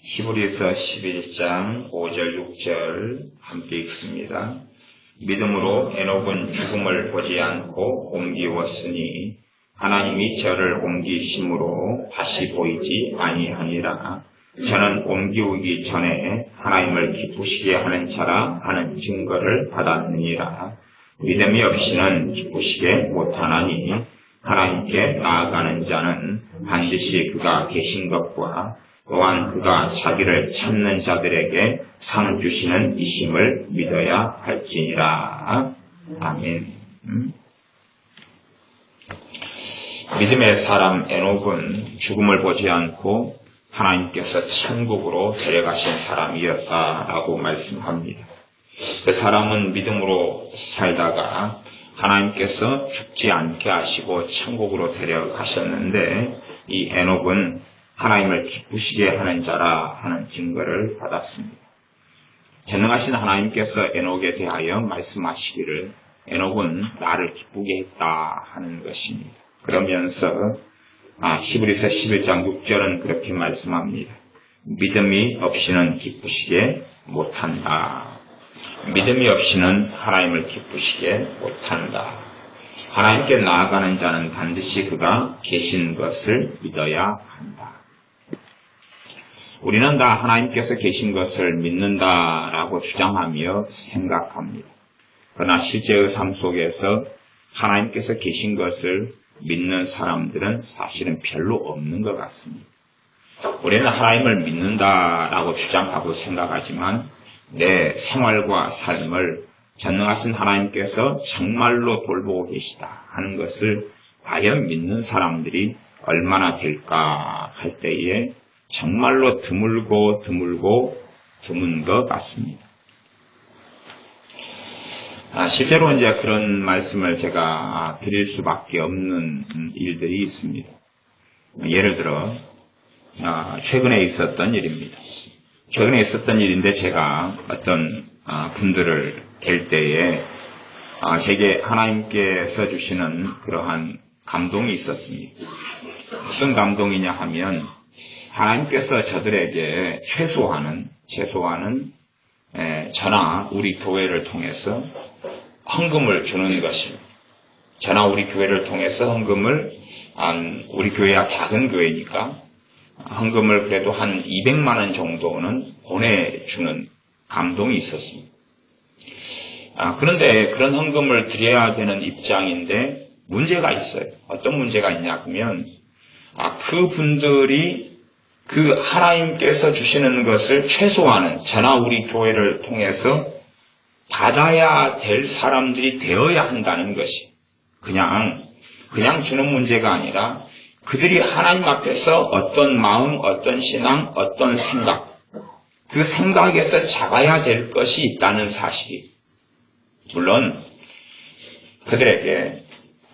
히브리서 11장 5절 6절 함께 읽습니다. 믿음으로 에녹은 죽음을 보지 않고 옮기웠으니 하나님이 저를 옮기심으로 다시 보이지 아니하니라. 저는 옮기우기 전에 하나님을 기쁘시게 하는 자라 하는 증거를 받았느니라. 믿음이 없이는 기쁘시게 못하나니 하나님께 나아가는 자는 반드시 그가 계신 것과 또한 그가 자기를 찾는 자들에게 상 주시는 이심을 믿어야 할지니라. 아멘. 믿음의 사람 에녹은 죽음을 보지 않고 하나님께서 천국으로 데려가신 사람이었다라고 말씀합니다. 그 사람은 믿음으로 살다가 하나님께서 죽지 않게 하시고 천국으로 데려가셨는데 이 에녹은 하나님을 기쁘시게 하는 자라 하는 증거를 받았습니다. 전능하신 하나님께서 에녹에 대하여 말씀하시기를 에녹은 나를 기쁘게 했다 하는 것입니다. 그러면서 히브리서 11장 6절은 그렇게 말씀합니다. 믿음이 없이는 기쁘시게 못한다. 믿음이 없이는 하나님을 기쁘시게 못한다. 하나님께 나아가는 자는 반드시 그가 계신 것을 믿어야 한다. 우리는 다 하나님께서 계신 것을 믿는다라고 주장하며 생각합니다. 그러나 실제의 삶 속에서 하나님께서 계신 것을 믿는 사람들은 사실은 별로 없는 것 같습니다. 우리는 하나님을 믿는다라고 주장하고 생각하지만 내 생활과 삶을 전능하신 하나님께서 정말로 돌보고 계시다 하는 것을 과연 믿는 사람들이 얼마나 될까 할 때에 정말로 드문 것 같습니다. 실제로 이제 그런 말씀을 제가 드릴 수밖에 없는 일들이 있습니다. 예를 들어 최근에 있었던 일입니다. 최근에 있었던 일인데 제가 어떤 분들을 뵐 때에 제게 하나님께서 주시는 그러한 감동이 있었습니다. 무슨 감동이냐 하면 하나님께서 저들에게 최소한은 저나 우리 교회를 통해서 헌금을 주는 것입니다. 저나 우리 교회를 통해서 헌금을 우리 교회가 작은 교회니까 헌금을 그래도 한 200만 원 정도는 보내주는 감동이 있었습니다. 그런데 그런 헌금을 드려야 되는 입장인데 문제가 있어요. 어떤 문제가 있냐 하면 그분들이 그 하나님께서 주시는 것을 최소한은 저나 우리 교회를 통해서 받아야 될 사람들이 되어야 한다는 것이 그냥 주는 문제가 아니라 그들이 하나님 앞에서 어떤 마음, 어떤 신앙, 어떤 생각 그 생각에서 잡아야 될 것이 있다는 사실이 물론 그들에게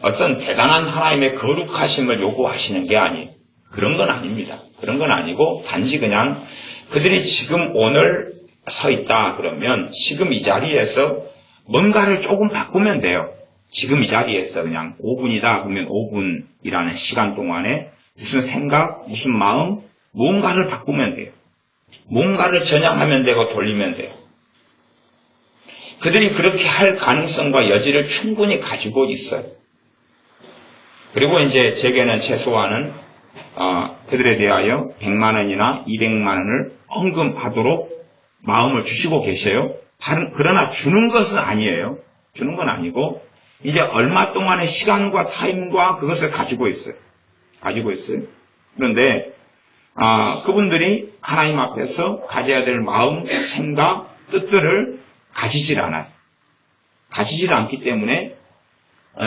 어떤 대단한 하나님의 거룩하심을 요구하시는 게 아니에요. 그런 건 아닙니다. 그런 건 아니고 단지 그냥 그들이 지금 오늘 서 있다 그러면 지금 이 자리에서 뭔가를 조금 바꾸면 돼요. 지금 이 자리에서 그냥 5분이다 그러면 5분이라는 시간 동안에 무슨 생각, 무슨 마음, 뭔가를 바꾸면 돼요. 뭔가를 전향하면 되고 돌리면 돼요. 그들이 그렇게 할 가능성과 여지를 충분히 가지고 있어요. 그리고 이제 제게는 최소한은 그들에 대하여 100만 원이나 200만 원을 헌금하도록 마음을 주시고 계셔요. 그러나 주는 것은 아니에요. 주는 건 아니고 이제 얼마 동안의 시간과 타임과 그것을 가지고 있어요. 그런데 그분들이 하나님 앞에서 가져야 될 마음, 생각, 뜻들을 가지질 않아요. 가지질 않기 때문에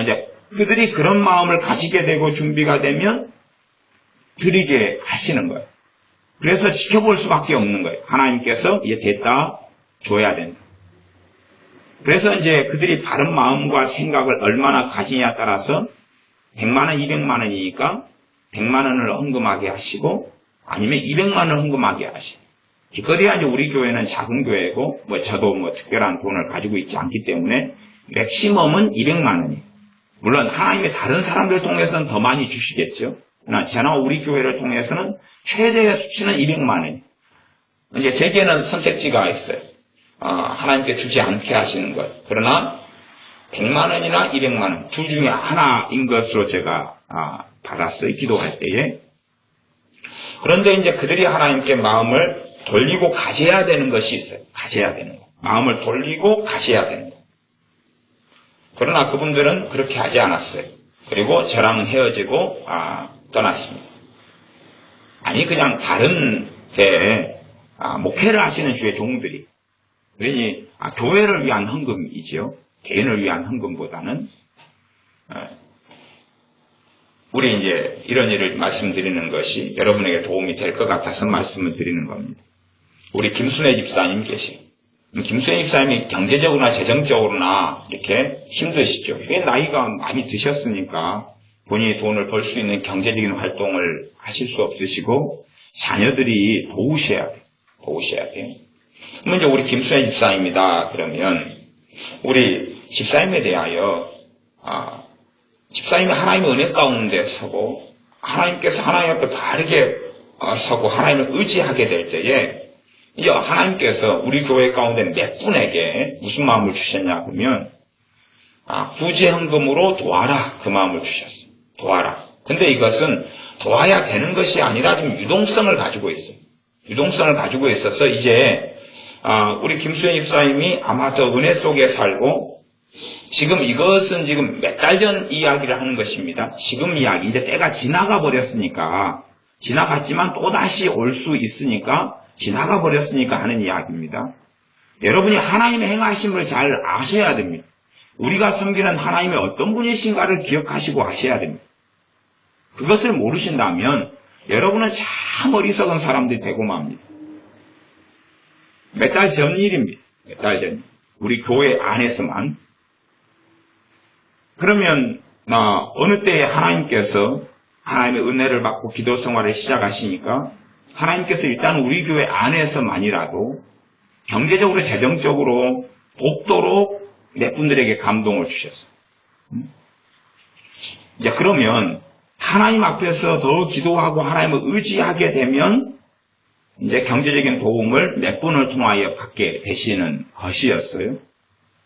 이제 그들이 그런 마음을 가지게 되고 준비가 되면 드리게 하시는 거예요. 그래서 지켜볼 수밖에 없는 거예요. 하나님께서 이제 됐다, 줘야 된다. 그래서 이제 그들이 바른 마음과 생각을 얼마나 가지냐에 따라서 100만 원, 200만 원이니까 100만 원을 헌금하게 하시고 아니면 200만 원 헌금하게 하시고 기껏해야 이제 우리 교회는 작은 교회고 저도 특별한 돈을 가지고 있지 않기 때문에 맥시멈은 200만 원이에요. 물론 하나님의 다른 사람들 통해서는 더 많이 주시겠죠. 그러나 저나 우리 교회를 통해서는 최대의 수치는 200만 원이에요. 이제 제게는 선택지가 있어요. 하나님께 주지 않게 하시는 것. 그러나 100만 원이나 200만 원, 둘 중에 하나인 것으로 제가 받았어요. 기도할 때에. 그런데 이제 그들이 하나님께 마음을 돌리고 가셔야 되는 것이 있어요. 가셔야 되는 거. 마음을 돌리고 가셔야 되는 거. 그러나 그분들은 그렇게 하지 않았어요. 그리고 저랑 헤어지고 떠났습니다. 아니 그냥 다른 데에 목회를 하시는 주의 종들이, 그러니 교회를 위한 헌금이지요. 개인을 위한 헌금보다는 우리 이제 이런 일을 말씀드리는 것이 여러분에게 도움이 될 것 같아서 말씀을 드리는 겁니다. 우리 김순애 집사님 계시. 김순애 집사님이 경제적으로나 재정적으로나 이렇게 힘드시죠. 왜 나이가 많이 드셨으니까 본인이 돈을 벌 수 있는 경제적인 활동을 하실 수 없으시고 자녀들이 도우셔야 돼요. 도우셔야 돼요. 먼저 우리 김순애 집사입니다. 그러면 우리 집사님에 대하여 집사님이 하나님의 은혜 가운데 서고 하나님께서 하나님 앞에 바르게 서고 하나님을 의지하게 될 때에 이제 하나님께서 우리 교회 가운데 몇 분에게 무슨 마음을 주셨냐 그러면 구제헌금으로 도와라 그 마음을 주셨어요. 도와라. 근데 이것은 도와야 되는 것이 아니라 좀 유동성을 가지고 있어요. 유동성을 가지고 있어서 이제 우리 김수현 집사님이 아마 더 은혜 속에 살고 지금 이것은 지금 몇 달 전 이야기를 하는 것입니다. 지금 이야기 이제 때가 지나가 버렸으니까 지나갔지만 또다시 올 수 있으니까 지나가 버렸으니까 하는 이야기입니다. 여러분이 하나님의 행하심을 잘 아셔야 됩니다. 우리가 섬기는 하나님의 어떤 분이신가를 기억하시고 아셔야 됩니다. 그것을 모르신다면 여러분은 참 어리석은 사람들이 되고 맙니다. 몇 달 전 일입니다. 몇 달 전. 우리 교회 안에서만. 그러면 어느 때에 하나님께서 하나님의 은혜를 받고 기도 생활을 시작하시니까 하나님께서 일단 우리 교회 안에서만이라도 경제적으로 재정적으로 돕도록 몇 분들에게 감동을 주셨어요. 이제 그러면 하나님 앞에서 더 기도하고 하나님을 의지하게 되면 이제 경제적인 도움을 몇 분을 통하여 받게 되시는 것이었어요.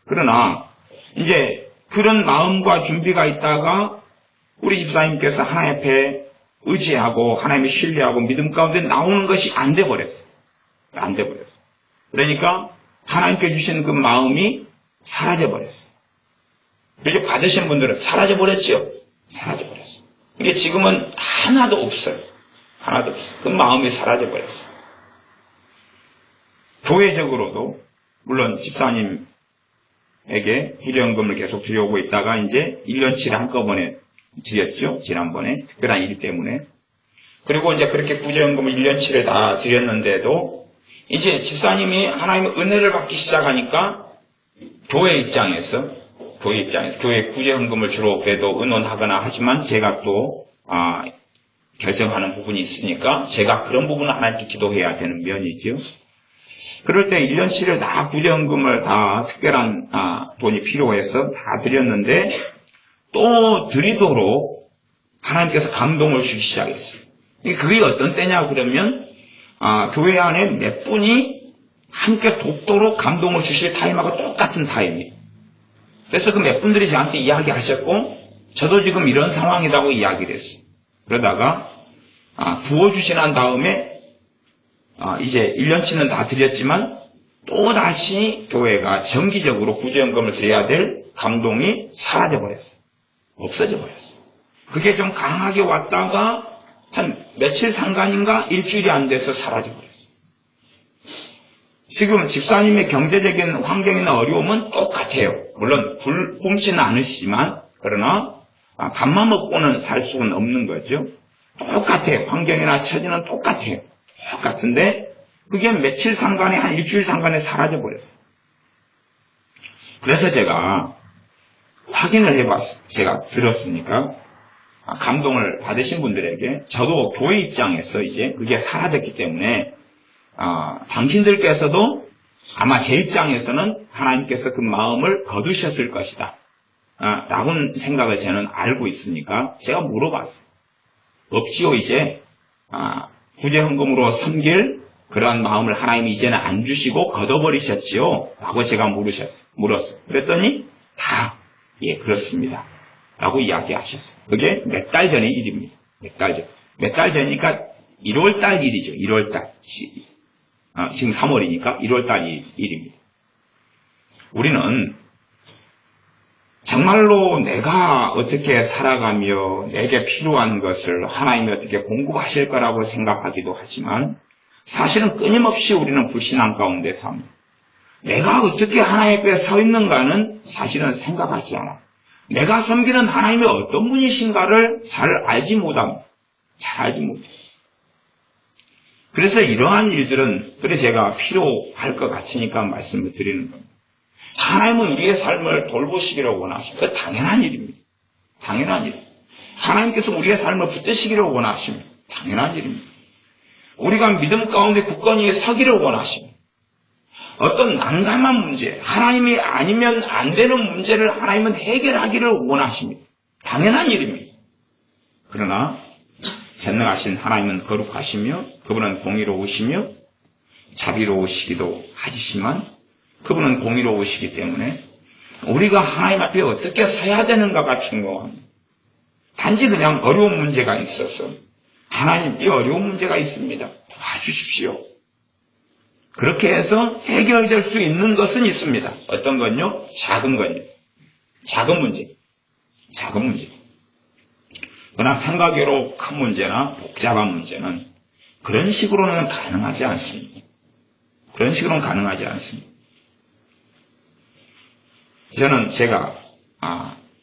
그러나 이제 그런 마음과 준비가 있다가 우리 집사님께서 하나님 앞에 의지하고 하나님을 신뢰하고 믿음 가운데 나오는 것이 안 돼 버렸어요. 안 돼 버렸어요. 그러니까 하나님께 주신 그 마음이 사라져 버렸어요. 이렇게 받으신 분들은 사라져 버렸죠. 사라져 버렸어요. 이게 지금은 하나도 없어요. 하나도 없어요. 그 마음이 사라져 버렸어요. 교회적으로도 물론 집사님에게 구제헌금을 계속 드려오고 있다가 이제 1년치를 한꺼번에 드렸죠. 지난번에 특별한 일 때문에. 그리고 이제 그렇게 구제헌금을 1년치를 다 드렸는데도 이제 집사님이 하나님의 은혜를 받기 시작하니까 교회 입장에서 교회 구제헌금을 주로 그래도 의논하거나 하지만 제가 또 결정하는 부분이 있으니까 제가 그런 부분은 하나님께 기도해야 되는 면이죠. 그럴 때 1년치를 다 구제헌금을 다 특별한 돈이 필요해서 다 드렸는데 또 드리도록 하나님께서 감동을 주기 시작했어요. 그게 어떤 때냐 그러면 교회 안에 몇 분이 함께 돕도록 감동을 주실 타임하고 똑같은 타임이에요. 그래서 그 몇 분들이 저한테 이야기하셨고 저도 지금 이런 상황이라고 이야기를 했어요. 그러다가 부어주시 난 다음에 이제 1년치는 다 드렸지만 또다시 교회가 정기적으로 구제헌금을 드려야 될 감동이 사라져버렸어요. 없어져 버렸어요. 그게 좀 강하게 왔다가 한 며칠 상간인가 일주일이 안 돼서 사라져 버렸어요. 지금 집사님의 경제적인 환경이나 어려움은 똑같아요. 물론 굶지는 않으시지만 그러나 밥만 먹고는 살 수는 없는 거죠. 똑같아요. 환경이나 처지는 똑같아요. 똑같은데 그게 며칠 상간에 한 일주일 상간에 사라져 버렸어요. 그래서 제가 확인을 해봤어요. 제가 들었으니까 감동을 받으신 분들에게 저도 교회 입장에서 이제 그게 사라졌기 때문에 당신들께서도 아마 제 입장에서는 하나님께서 그 마음을 거두셨을 것이다 라고 생각을 저는 알고 있으니까 제가 물어봤어요. 없지요 이제 구제헌금으로 섬길 그러한 마음을 하나님이 이제는 안 주시고 걷어버리셨지요? 라고 제가 물었어요. 그랬더니 다 예, 그렇습니다. 라고 이야기하셨어요. 그게 몇 달 전의 일입니다. 몇 달 전. 몇 달 전이니까 1월달 일이죠. 1월달. 지금 3월이니까 1월달 일입니다. 우리는 정말로 내가 어떻게 살아가며 내게 필요한 것을 하나님이 어떻게 공급하실 거라고 생각하기도 하지만 사실은 끊임없이 우리는 불신앙 가운데 삽니다. 내가 어떻게 하나님 앞에 서 있는가는 사실은 생각하지 않아요. 내가 섬기는 하나님이 어떤 분이신가를 잘 알지 못합니다. 잘 알지 못해요. 그래서 이러한 일들은 그래서 제가 필요할 것 같으니까 말씀을 드리는 겁니다. 하나님은 우리의 삶을 돌보시기를 원하십니다. 그 당연한 일입니다. 당연한 일. 하나님께서 우리의 삶을 붙드시기를 원하십니다. 당연한 일입니다. 우리가 믿음 가운데 굳건히 서기를 원하십니다. 어떤 난감한 문제, 하나님이 아니면 안 되는 문제를 하나님은 해결하기를 원하십니다. 당연한 일입니다. 그러나 전능하신 하나님은 거룩하시며 그분은 공의로우시며 자비로우시기도 하시지만 그분은 공의로우시기 때문에 우리가 하나님 앞에 어떻게 서야 되는가가 중요합니다. 단지 그냥 어려운 문제가 있어서 하나님 이 어려운 문제가 있습니다. 도와주십시오. 그렇게 해서 해결될 수 있는 것은 있습니다. 어떤 건요? 작은 건요. 작은 문제. 작은 문제. 그러나 생각외로 큰 문제나 복잡한 문제는 그런 식으로는 가능하지 않습니다. 그런 식으로는 가능하지 않습니다. 저는 제가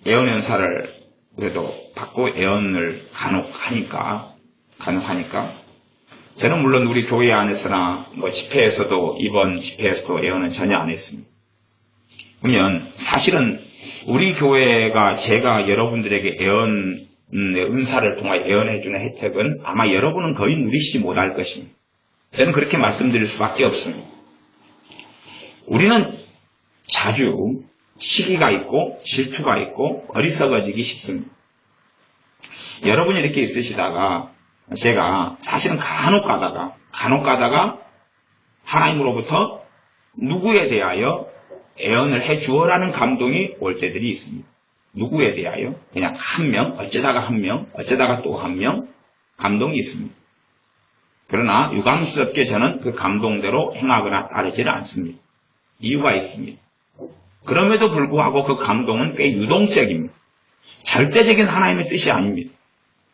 애언연사를 그래도 받고 애언을 간혹 하니까 저는 물론 우리 교회 안에서나 집회에서도 이번 집회에서도 애언은 전혀 안 했습니다. 그러면 사실은 우리 교회가 제가 여러분들에게 애언 은사를 통하여 애언해주는 혜택은 아마 여러분은 거의 누리시지 못할 것입니다. 저는 그렇게 말씀드릴 수밖에 없습니다. 우리는 자주 시기가 있고 질투가 있고 어리석어지기 쉽습니다. 여러분이 이렇게 있으시다가 제가 사실은 간혹 가다가 하나님으로부터 누구에 대하여 애언을 해주어라는 감동이 올 때들이 있습니다. 누구에 대하여? 그냥 한 명, 어쩌다가 또 한 명, 감동이 있습니다. 그러나 유감스럽게 저는 그 감동대로 행하거나 따르지를 않습니다. 이유가 있습니다. 그럼에도 불구하고 그 감동은 꽤 유동적입니다. 절대적인 하나님의 뜻이 아닙니다.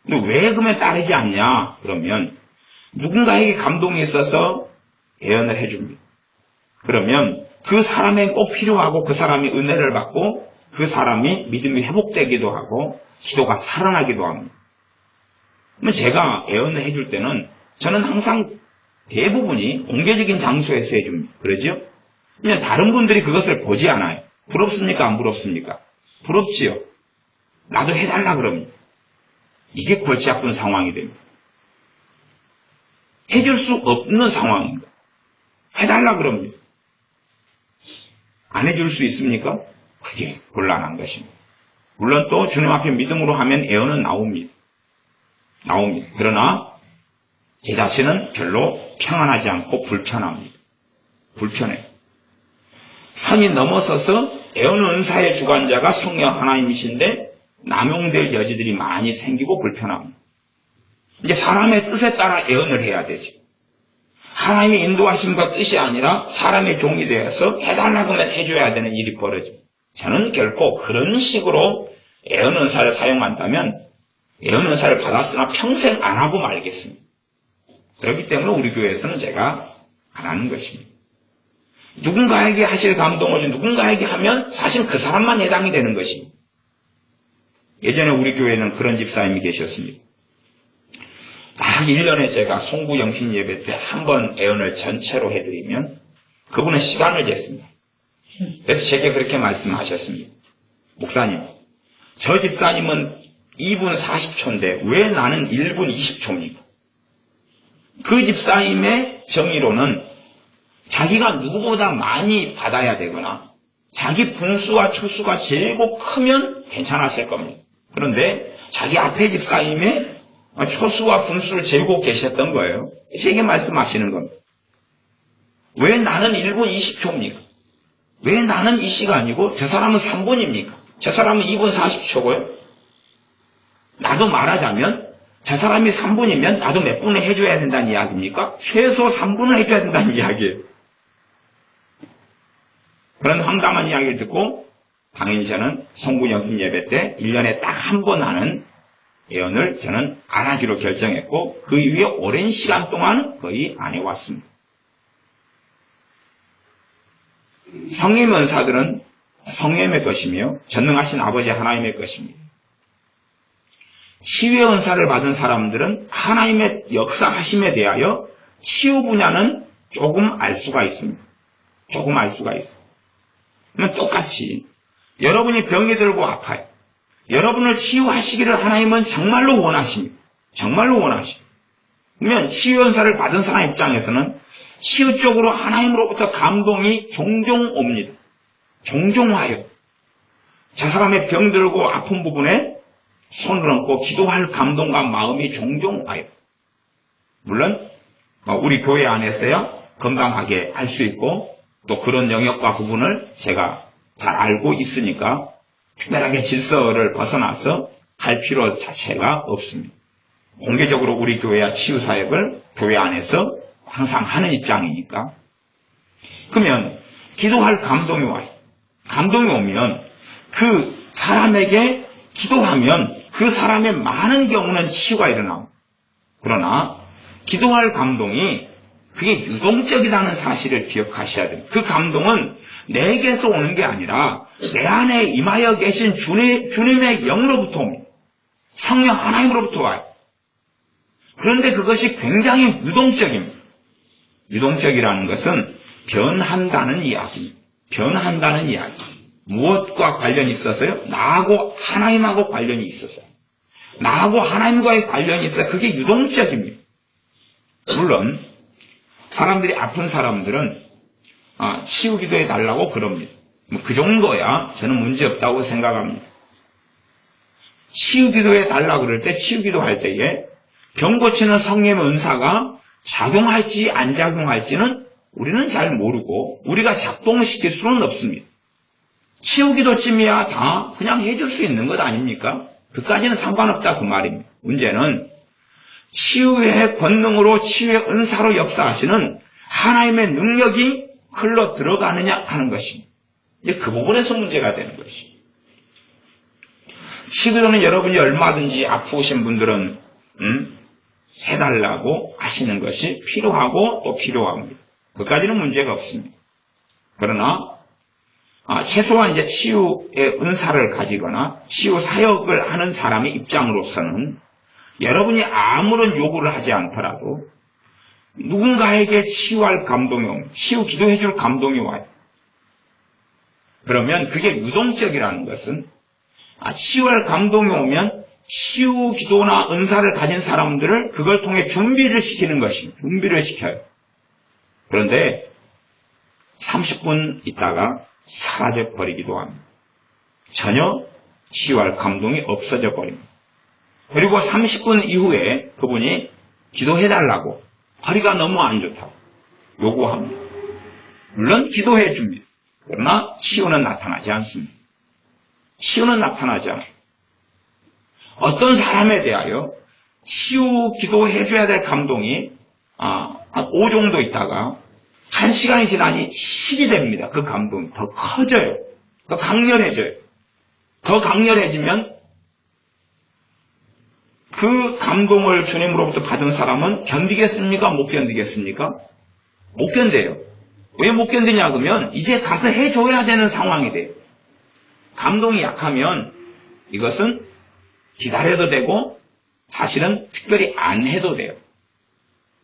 근데 왜 그러면 따르지 않냐? 그러면 누군가에게 감동이 있어서 애언을 해줍니다. 그러면 그 사람에게 꼭 필요하고 그 사람이 은혜를 받고 그 사람이 믿음이 회복되기도 하고 기도가 살아나기도 합니다. 그러면 제가 애언을 해줄 때는 저는 항상 대부분이 공개적인 장소에서 해줍니다. 그러죠? 그냥 다른 분들이 그것을 보지 않아요. 부럽습니까? 안 부럽습니까? 부럽지요. 나도 해달라 그럽니다. 이게 골치 아픈 상황이 됩니다. 해줄 수 없는 상황입니다. 해달라 그럽니다. 안 해줄 수 있습니까? 그게 곤란한 것입니다. 물론 또 주님 앞에 믿음으로 하면 애언은 나옵니다. 그러나 제 자신은 별로 평안하지 않고 불편합니다. 불편해요. 선이 넘어서서 애언 은사의 주관자가 성령 하나님이신데 남용될 여지들이 많이 생기고 불편합니다. 이제 사람의 뜻에 따라 애언을 해야 되죠. 하나님의 인도하심과 뜻이 아니라 사람의 종이 되어서 해달라고 하면 해줘야 되는 일이 벌어집니다. 저는 결코 그런 식으로 애언 은사를 사용한다면 애언 은사를 받았으나 평생 안 하고 말겠습니다. 그렇기 때문에 우리 교회에서는 제가 안 하는 것입니다. 누군가에게 하실 감동을 누군가에게 하면 사실 그 사람만 해당이 되는 것입니다. 예전에 우리 교회에는 그런 집사님이 계셨습니다. 딱 1년에 제가 송구 영신 예배 때 한 번 애언을 전체로 해드리면 그분은 시간을 쟀습니다. 그래서 제게 그렇게 말씀하셨습니다. 목사님, 저 집사님은 2분 40초인데 왜 나는 1분 20초입니까? 그 집사님의 정의로는 자기가 누구보다 많이 받아야 되거나 자기 분수와 초수가 제고 크면 괜찮았을 겁니다. 그런데 자기 앞에 집사님의 초수와 분수를 재고 계셨던 거예요. 제게 말씀하시는 겁니다. 왜 나는 1분 20초입니까? 왜 나는 이 시간이고 저 사람은 3분입니까? 저 사람은 2분 40초고요. 나도 말하자면 저 사람이 3분이면 나도 몇 분을 해줘야 된다는 이야기입니까? 최소 3분을 해줘야 된다는 이야기예요. 그런 황당한 이야기를 듣고 당연히 저는 성구영신 예배 때 1년에 딱 한 번 하는 예언을 저는 안 하기로 결정했고 그 이후에 오랜 시간 동안 거의 안 해왔습니다. 성령 은사들은 성령의 것이며 전능하신 아버지 하나님의 것입니다. 치유의 은사를 받은 사람들은 하나님의 역사하심에 대하여 치유 분야는 조금 알 수가 있습니다. 조금 알 수가 있어요. 그러면 똑같이 여러분이 병이 들고 아파요. 여러분을 치유하시기를 하나님은 정말로 원하십니다. 정말로 원하십니다. 그러면 치유 은사를 받은 사람 입장에서는 치유 쪽으로 하나님으로부터 감동이 종종 옵니다. 종종 와요. 저 사람의 병들고 아픈 부분에 손을 얹고 기도할 감동과 마음이 종종 와요. 물론 우리 교회 안에서야 건강하게 할 수 있고 또 그런 영역과 부분을 제가 잘 알고 있으니까 특별하게 질서를 벗어나서 할 필요 자체가 없습니다. 공개적으로 우리 교회야 치유 사역을 교회 안에서 항상 하는 입장이니까. 그러면 기도할 감동이 와요. 감동이 오면 그 사람에게 기도하면 그 사람의 많은 경우는 치유가 일어납니다. 그러나 기도할 감동이 그게 유동적이라는 사실을 기억하셔야 됩니다. 그 감동은 내게서 오는 게 아니라 내 안에 임하여 계신 주님의 영으로부터 옵니다. 성령 하나님으로부터 와요. 그런데 그것이 굉장히 유동적입니다. 유동적이라는 것은 변한다는 이야기입니다. 변한다는 이야기. 무엇과 관련이 있어서요? 나하고 하나님하고 관련이 있어서요. 나하고 하나님과의 관련이 있어서 그게 유동적입니다. 물론 사람들이 아픈 사람들은 치유 기도해 달라고 그럽니다. 그 정도야 저는 문제없다고 생각합니다. 치유 기도해 달라고 그럴 때 치유 기도할 때에 병 고치는 성령의 은사가 작용할지 안 작용할지는 우리는 잘 모르고 우리가 작동시킬 수는 없습니다. 치유 기도쯤이야 다 그냥 해줄 수 있는 것 아닙니까? 그까지는 상관없다 그 말입니다. 문제는 치유의 권능으로 치유의 은사로 역사하시는 하나님의 능력이 흘러 들어가느냐 하는 것입니다. 이제 그 부분에서 문제가 되는 것입니다. 치유는 여러분이 얼마든지 아프신 분들은 해달라고 하시는 것이 필요하고 또 필요합니다. 그까지는 문제가 없습니다. 그러나 최소한 이제 치유의 은사를 가지거나 치유 사역을 하는 사람의 입장으로서는 여러분이 아무런 요구를 하지 않더라도 누군가에게 치유할 감동이 옵니다. 치유 기도해 줄 감동이 와요. 그러면 그게 유동적이라는 것은 치유할 감동이 오면 치유 기도나 은사를 가진 사람들을 그걸 통해 준비를 시키는 것입니다. 준비를 시켜요. 그런데 30분 있다가 사라져 버리기도 합니다. 전혀 치유할 감동이 없어져 버립니다. 그리고 30분 이후에 그분이 기도해달라고 허리가 너무 안 좋다고 요구합니다. 물론 기도해 줍니다. 그러나 치유는 나타나지 않습니다. 치유는 나타나지 않아요. 어떤 사람에 대하여 치유 기도해줘야 될 감동이 한 5 정도 있다가 1시간이 지나니 10이 됩니다. 그 감동이 더 커져요. 더 강렬해져요. 더 강렬해지면 그 감동을 주님으로부터 받은 사람은 견디겠습니까? 못 견디겠습니까? 못 견뎌요. 왜 못 견디냐 그러면 이제 가서 해줘야 되는 상황이 돼요. 감동이 약하면 이것은 기다려도 되고 사실은 특별히 안 해도 돼요.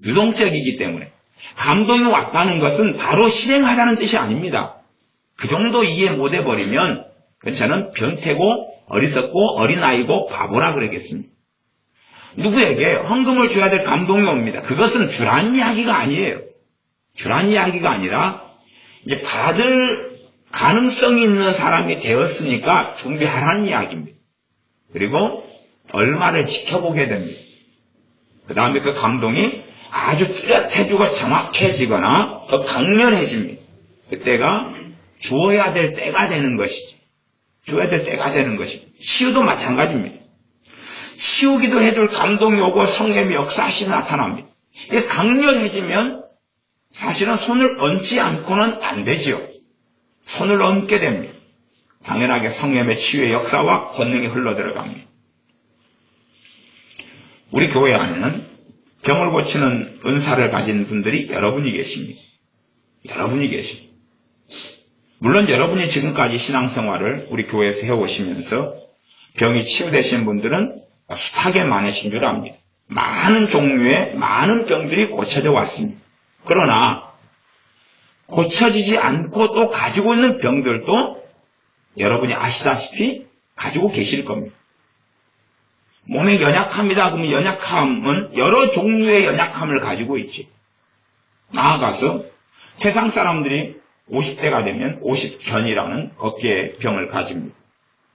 유동적이기 때문에. 감동이 왔다는 것은 바로 실행하자는 뜻이 아닙니다. 그 정도 이해 못 해버리면 저는 변태고 어리석고 어린아이고 바보라 그러겠습니다. 누구에게 헌금을 줘야 될 감동이 옵니다. 그것은 주란 이야기가 아니에요. 주란 이야기가 아니라 이제 받을 가능성이 있는 사람이 되었으니까 준비하라는 이야기입니다. 그리고 얼마를 지켜보게 됩니다. 그 다음에 그 감동이 아주 뚜렷해지고 정확해지거나 더 강렬해집니다. 그때가 주어야 될 때가 되는 것이죠. 주어야 될 때가 되는 것입니다. 치유도 마찬가지입니다. 치우기도 해줄 감동이 오고 성령의 역사하심이 나타납니다. 이게 강렬해지면 사실은 손을 얹지 않고는 안 되지요. 손을 얹게 됩니다. 당연하게 성령의 치유의 역사와 권능이 흘러들어갑니다. 우리 교회 안에는 병을 고치는 은사를 가진 분들이 여러분이 계십니다. 여러분이 계십니다. 물론 여러분이 지금까지 신앙생활을 우리 교회에서 해오시면서 병이 치유되신 분들은 숱하게 많으신 줄 압니다. 많은 종류의 많은 병들이 고쳐져 왔습니다. 그러나 고쳐지지 않고 또 가지고 있는 병들도 여러분이 아시다시피 가지고 계실 겁니다. 몸에 연약함이다 그러면 연약함은 여러 종류의 연약함을 가지고 있지. 나아가서 세상 사람들이 50대가 되면 50견이라는 어깨의 병을 가집니다.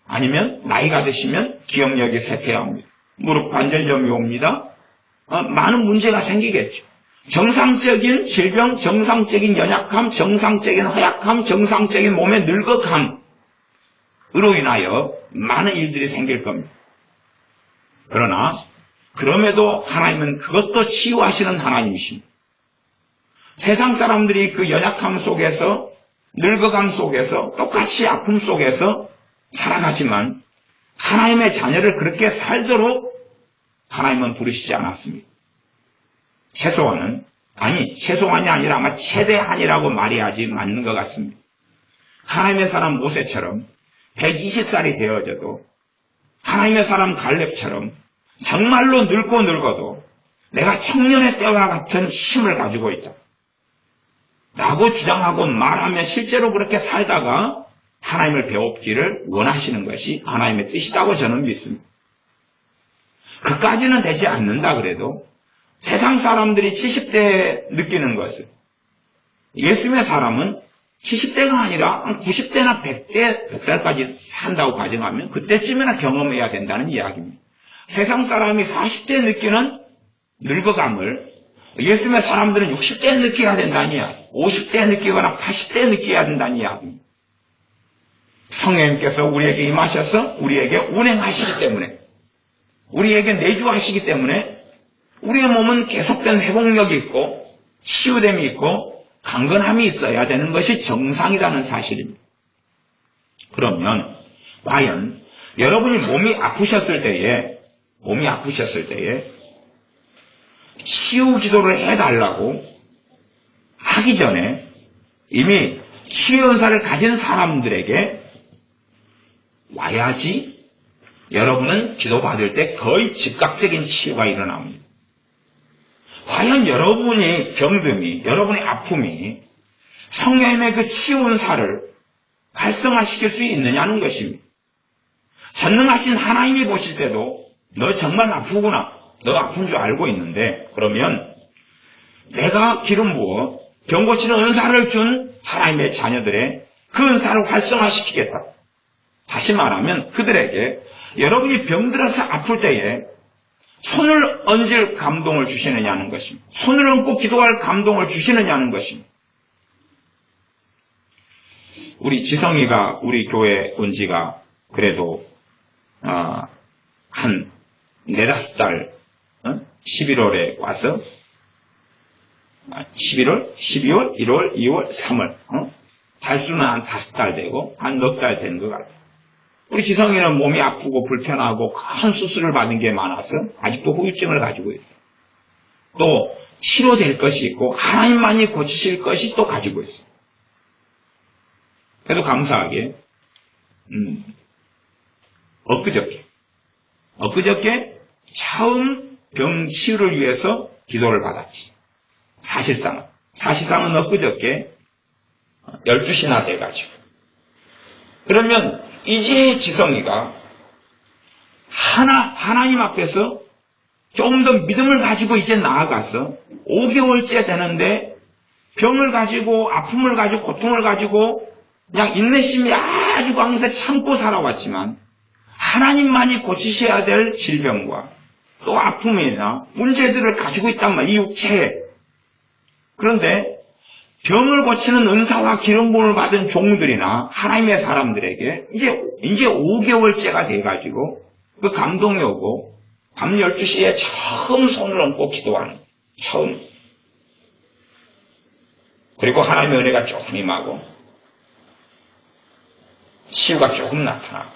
아니면 나이가 드시면 기억력이 쇠퇴합니다. 무릎 관절염이 옵니다. 많은 문제가 생기겠죠. 정상적인 질병, 정상적인 연약함, 정상적인 허약함, 정상적인 몸의 늙어감으로 인하여 많은 일들이 생길 겁니다. 그러나 그럼에도 하나님은 그것도 치유하시는 하나님이십니다. 세상 사람들이 그 연약함 속에서 늙어감 속에서 똑같이 아픔 속에서 살아가지만 하나님의 자녀를 그렇게 살도록 하나님은 부르시지 않았습니다. 최소한은 최소한이 아니라 아마 최대한이라고 말해야지 맞는 것 같습니다. 하나님의 사람 모세처럼 120살이 되어져도 하나님의 사람 갈렙처럼 정말로 늙고 늙어도 내가 청년의 때와 같은 힘을 가지고 있다 라고 주장하고 말하며 실제로 그렇게 살다가 하나님을 배웠기를 원하시는 것이 하나님의 뜻이라고 저는 믿습니다. 그까지는 되지 않는다 그래도 세상 사람들이 70대에 느끼는 것은 예수님의 사람은 70대가 아니라 90대나 100살까지 산다고 가정하면 그때쯤이나 경험해야 된다는 이야기입니다. 세상 사람이 40대에 느끼는 늙어감을 예수님의 사람들은 60대에 느껴야 된다는 이야기, 50대에 느끼거나 80대에 느껴야 된다는 이야기입니다. 성령님께서 우리에게 임하셔서 우리에게 운행하시기 때문에, 우리에게 내주하시기 때문에 우리의 몸은 계속된 회복력이 있고 치유됨이 있고 강건함이 있어야 되는 것이 정상이라는 사실입니다. 그러면 과연 여러분이 몸이 아프셨을 때에 치유 기도를 해달라고 하기 전에 이미 치유 은사를 가진 사람들에게 와야지 여러분은 기도받을 때 거의 즉각적인 치유가 일어납니다. 과연 여러분의 병듦이, 여러분의 아픔이 성령님의 그 치유 은사를 활성화시킬 수 있느냐는 것입니다. 전능하신 하나님이 보실 때도 너 정말 아프구나, 너 아픈 줄 알고 있는데 그러면 내가 기름 부어 병 고치는 은사를 준 하나님의 자녀들의 그 은사를 활성화시키겠다. 다시 말하면 그들에게 여러분이 병들어서 아플 때에 손을 얹을 감동을 주시느냐는 것입니다. 손을 얹고 기도할 감동을 주시느냐는 것입니다. 우리 지성이가 우리 교회 온 지가 그래도 한 4-5달 11월에 와서 11월, 12월, 1월, 2월, 3월 달수는 한 5달 되고 한 넉 달 된 것 같아요. 우리 지성이는 몸이 아프고 불편하고 큰 수술을 받은 게 많아서 아직도 후유증을 가지고 있어요. 또 치료될 것이 있고 하나님만이 고치실 것이 또 가지고 있어요. 그래도 감사하게 엊그저께 처음 병 치유를 위해서 기도를 받았지. 사실상은 엊그저께 12시나 돼가지고. 그러면 이제 지성이가 하나님 앞에서 조금 더 믿음을 가지고 이제 나아가서 5개월째 되는데 병을 가지고 아픔을 가지고 고통을 가지고 그냥 인내심이 아주 강해서 참고 살아왔지만 하나님만이 고치셔야 될 질병과 또 아픔이나 문제들을 가지고 있단 말이에요. 이 육체에. 그런데 병을 고치는 은사와 기름 부음을 받은 종들이나 하나님의 사람들에게 이제 5개월째가 돼가지고 그 감동이 오고 밤 12시에 처음 손을 얹고 기도하는 거예요. 처음. 그리고 하나님의 은혜가 조금 임하고 치유가 조금 나타나고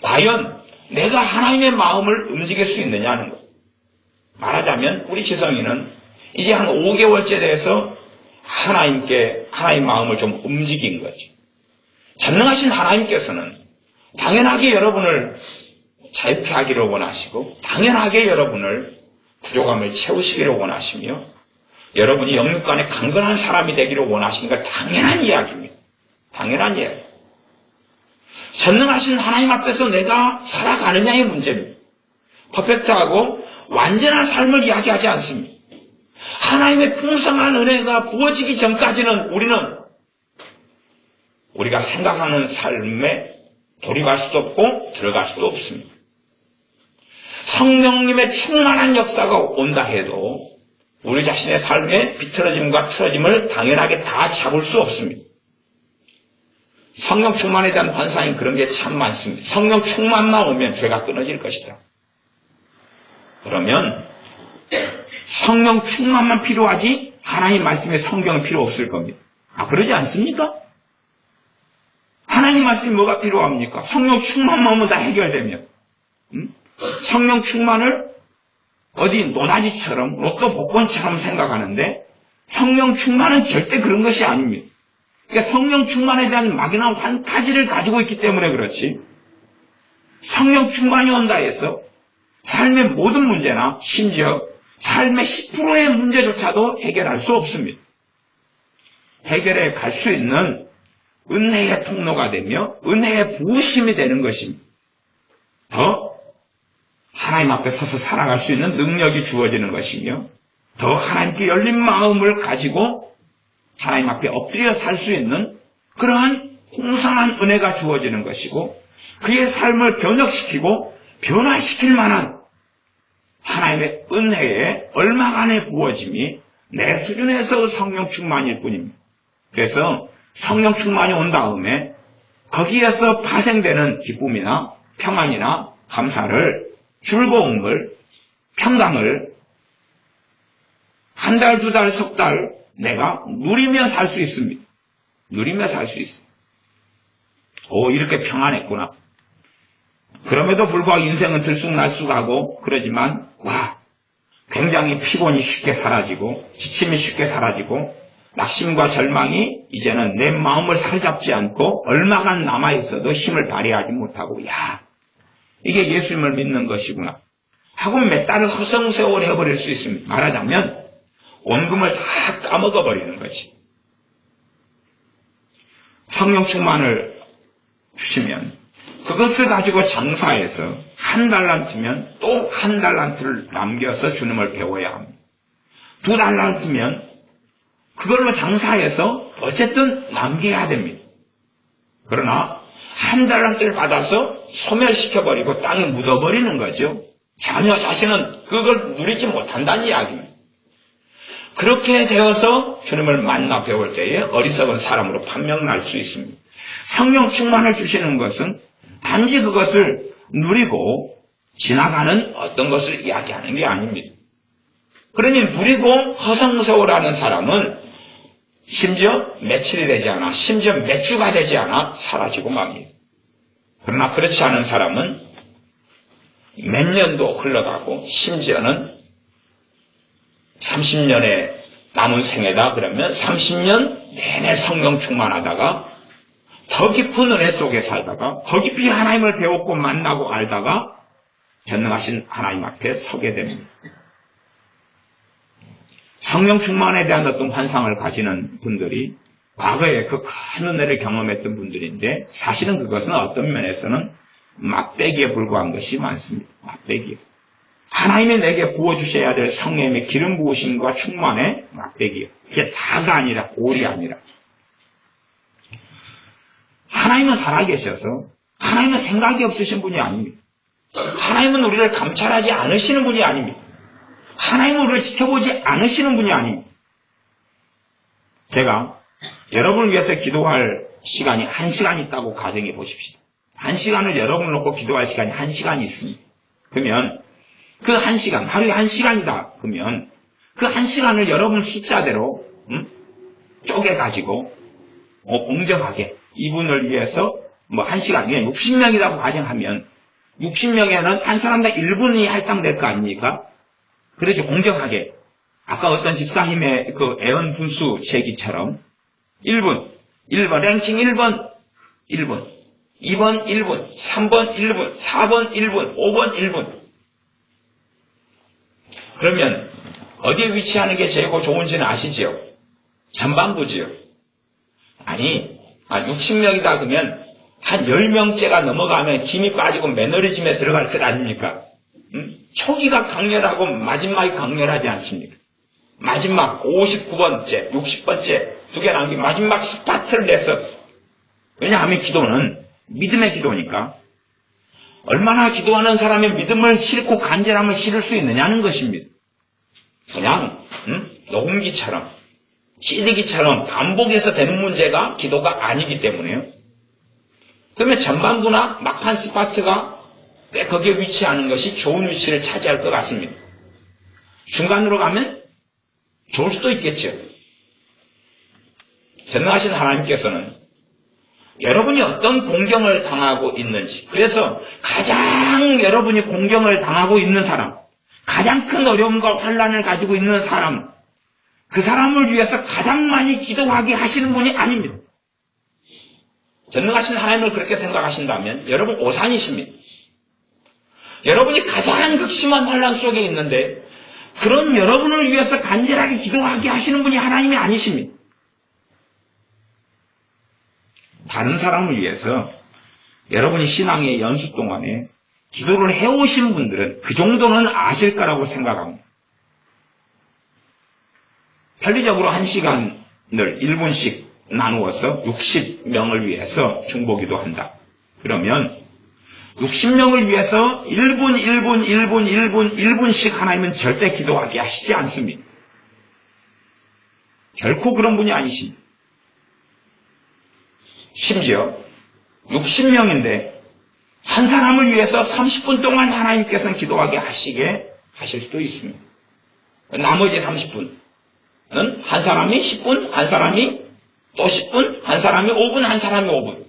과연 내가 하나님의 마음을 움직일 수 있느냐는 거예요. 말하자면 우리 지성이는 이제 한 5개월째 돼서 하나님의 마음을 좀 움직인 거죠. 전능하신 하나님께서는 당연하게 여러분을 자유케 하기를 원하시고 당연하게 여러분을 부족함을 채우시기를 원하시며 여러분이 영육간에 강건한 사람이 되기를 원하시는 건 당연한 이야기입니다. 당연한 이야기. 전능하신 하나님 앞에서 내가 살아가느냐의 문제입니다. 퍼펙트하고 완전한 삶을 이야기하지 않습니다. 하나님의 풍성한 은혜가 부어지기 전까지는 우리가 생각하는 삶에 돌입할 수도 없고 들어갈 수도 없습니다. 성령님의 충만한 역사가 온다 해도 우리 자신의 삶의 비틀어짐과 틀어짐을 당연하게 다 잡을 수 없습니다. 성령 충만에 대한 환상이 그런 게 참 많습니다. 성령 충만만 오면 죄가 끊어질 것이다. 그러면 성령 충만만 필요하지 하나님 말씀에 성경은 필요 없을 겁니다. 그러지 않습니까? 하나님 말씀이 뭐가 필요합니까? 성령 충만만 오면 다 해결되며 성령 충만을 어디 노다지처럼 로또 복권처럼 생각하는데 성령 충만은 절대 그런 것이 아닙니다. 그러니까 성령 충만에 대한 막연한 환타지를 가지고 있기 때문에 그렇지 성령 충만이 온다 해서 삶의 모든 문제나 심지어 삶의 10%의 문제조차도 해결할 수 없습니다. 해결해 갈 수 있는 은혜의 통로가 되며 은혜의 부으심이 되는 것입니다. 더 하나님 앞에 서서 살아갈 수 있는 능력이 주어지는 것이며 더 하나님께 열린 마음을 가지고 하나님 앞에 엎드려 살 수 있는 그러한 풍성한 은혜가 주어지는 것이고 그의 삶을 변혁시키고 변화시킬 만한 하나님의 은혜에 얼마간의 부어짐이 내 수준에서 성령 충만일 뿐입니다. 그래서 성령 충만이 온 다음에 거기에서 파생되는 기쁨이나 평안이나 감사를 즐거움을 평강을 한 달, 두 달, 석 달 내가 누리며 살 수 있습니다. 누리며 살 수 있습니다. 이렇게 평안했구나. 그럼에도 불구하고 인생은 들쑥날쑥하고 그러지만 굉장히 피곤이 쉽게 사라지고 지침이 쉽게 사라지고 낙심과 절망이 이제는 내 마음을 사로잡지 않고 얼마간 남아있어도 힘을 발휘하지 못하고 이게 예수님을 믿는 것이구나 하고 몇 달을 허송세월 해버릴 수 있습니다. 말하자면 원금을 다 까먹어버리는 것이. 성령 충만을 주시면 그것을 가지고 장사해서 한 달란트면 또 한 달란트를 남겨서 주님을 배워야 합니다. 두 달란트면 그걸로 장사해서 어쨌든 남겨야 됩니다. 그러나 한 달란트를 받아서 소멸시켜버리고 땅에 묻어버리는 거죠. 전혀 자신은 그걸 누리지 못한다는 이야기입니다. 그렇게 되어서 주님을 만나 배울 때에 어리석은 사람으로 판명날 수 있습니다. 성령 충만을 주시는 것은 단지 그것을 누리고 지나가는 어떤 것을 이야기하는 게 아닙니다. 그러니 누리고 허송세월하는 사람은 심지어 며칠이 되지 않아, 심지어 몇 주가 되지 않아 사라지고 맙니다. 그러나 그렇지 않은 사람은 몇 년도 흘러가고 심지어는 30년의 남은 생애다 그러면 30년 내내 성령 충만하다가 더 깊은 은혜 속에 살다가 더 깊이 하나님을 배웠고 만나고 알다가 전능하신 하나님 앞에 서게 됩니다. 성령 충만에 대한 어떤 환상을 가지는 분들이 과거에 그 큰 은혜를 경험했던 분들인데 사실은 그것은 어떤 면에서는 막대기에 불과한 것이 많습니다. 막대기. 하나님이 내게 부어주셔야 될 성령의 기름 부으심과 충만의 막대기요. 그게 다가 아니라 올이 아니라. 하나님은 살아계셔서 하나님은 생각이 없으신 분이 아닙니다. 하나님은 우리를 감찰하지 않으시는 분이 아닙니다. 하나님은 우리를 지켜보지 않으시는 분이 아닙니다. 제가 여러분을 위해서 기도할 시간이 1시간 있다고 가정해 보십시오. 1시간을 여러분을 놓고 기도할 시간이 1시간이 있습니다. 그러면 그 1시간, 하루에 1시간이다. 그러면 그 1시간을 여러분 숫자대로 쪼개가지고 공정하게 이분을 위해서 1시간, 60명이라고 가정하면 60명에는 한 사람당 1분이 할당될 거 아닙니까? 그래서 공정하게 아까 어떤 집사님의 그 애언 분수 제기처럼 1분 랭킹 1번 2번 1분, 3번 1분, 4번 1분, 5번 1분. 그러면 어디에 위치하는 게 제일 좋은지는 아시지요? 전반부지요. 아니 60명이다 그러면 한 10명째가 넘어가면 김이 빠지고 매너리즘에 들어갈 것 아닙니까? 초기가 강렬하고 마지막이 강렬하지 않습니까? 마지막 59번째, 60번째 두 개 남긴 마지막 스파트를 내서, 왜냐하면 기도는 믿음의 기도니까 얼마나 기도하는 사람의 믿음을 싣고 간절함을 실을 수 있느냐는 것입니다. 그냥 녹음기처럼 CD기처럼 반복해서 되는 문제가 기도가 아니기 때문에요. 그러면 전반부나 막판 스파트가 꽤 거기에 위치하는 것이 좋은 위치를 차지할 것 같습니다. 중간으로 가면 좋을 수도 있겠죠. 전능하신 하나님께서는 여러분이 어떤 공경을 당하고 있는지, 그래서 가장 여러분이 공경을 당하고 있는 사람, 가장 큰 어려움과 환난을 가지고 있는 사람, 그 사람을 위해서 가장 많이 기도하게 하시는 분이 아닙니다. 전능하신 하나님을 그렇게 생각하신다면 여러분 오산이십니다. 여러분이 가장 극심한 환난 속에 있는데 그런 여러분을 위해서 간절하게 기도하게 하시는 분이 하나님이 아니십니다. 다른 사람을 위해서 여러분이 신앙의 연수 동안에 기도를 해오신 분들은 그 정도는 아실 거라고 생각합니다. 편리적으로 1시간을 1분씩 나누어서 60명을 위해서 중보기도 한다. 그러면 60명을 위해서 1분씩 하나님은 절대 기도하게 하시지 않습니다. 결코 그런 분이 아니십니다. 심지어 60명인데 한 사람을 위해서 30분 동안 하나님께서는 기도하게 하실 수도 있습니다. 나머지 30분은 한 사람이 10분, 한 사람이 또 10분, 한 사람이 5분, 한 사람이 5분.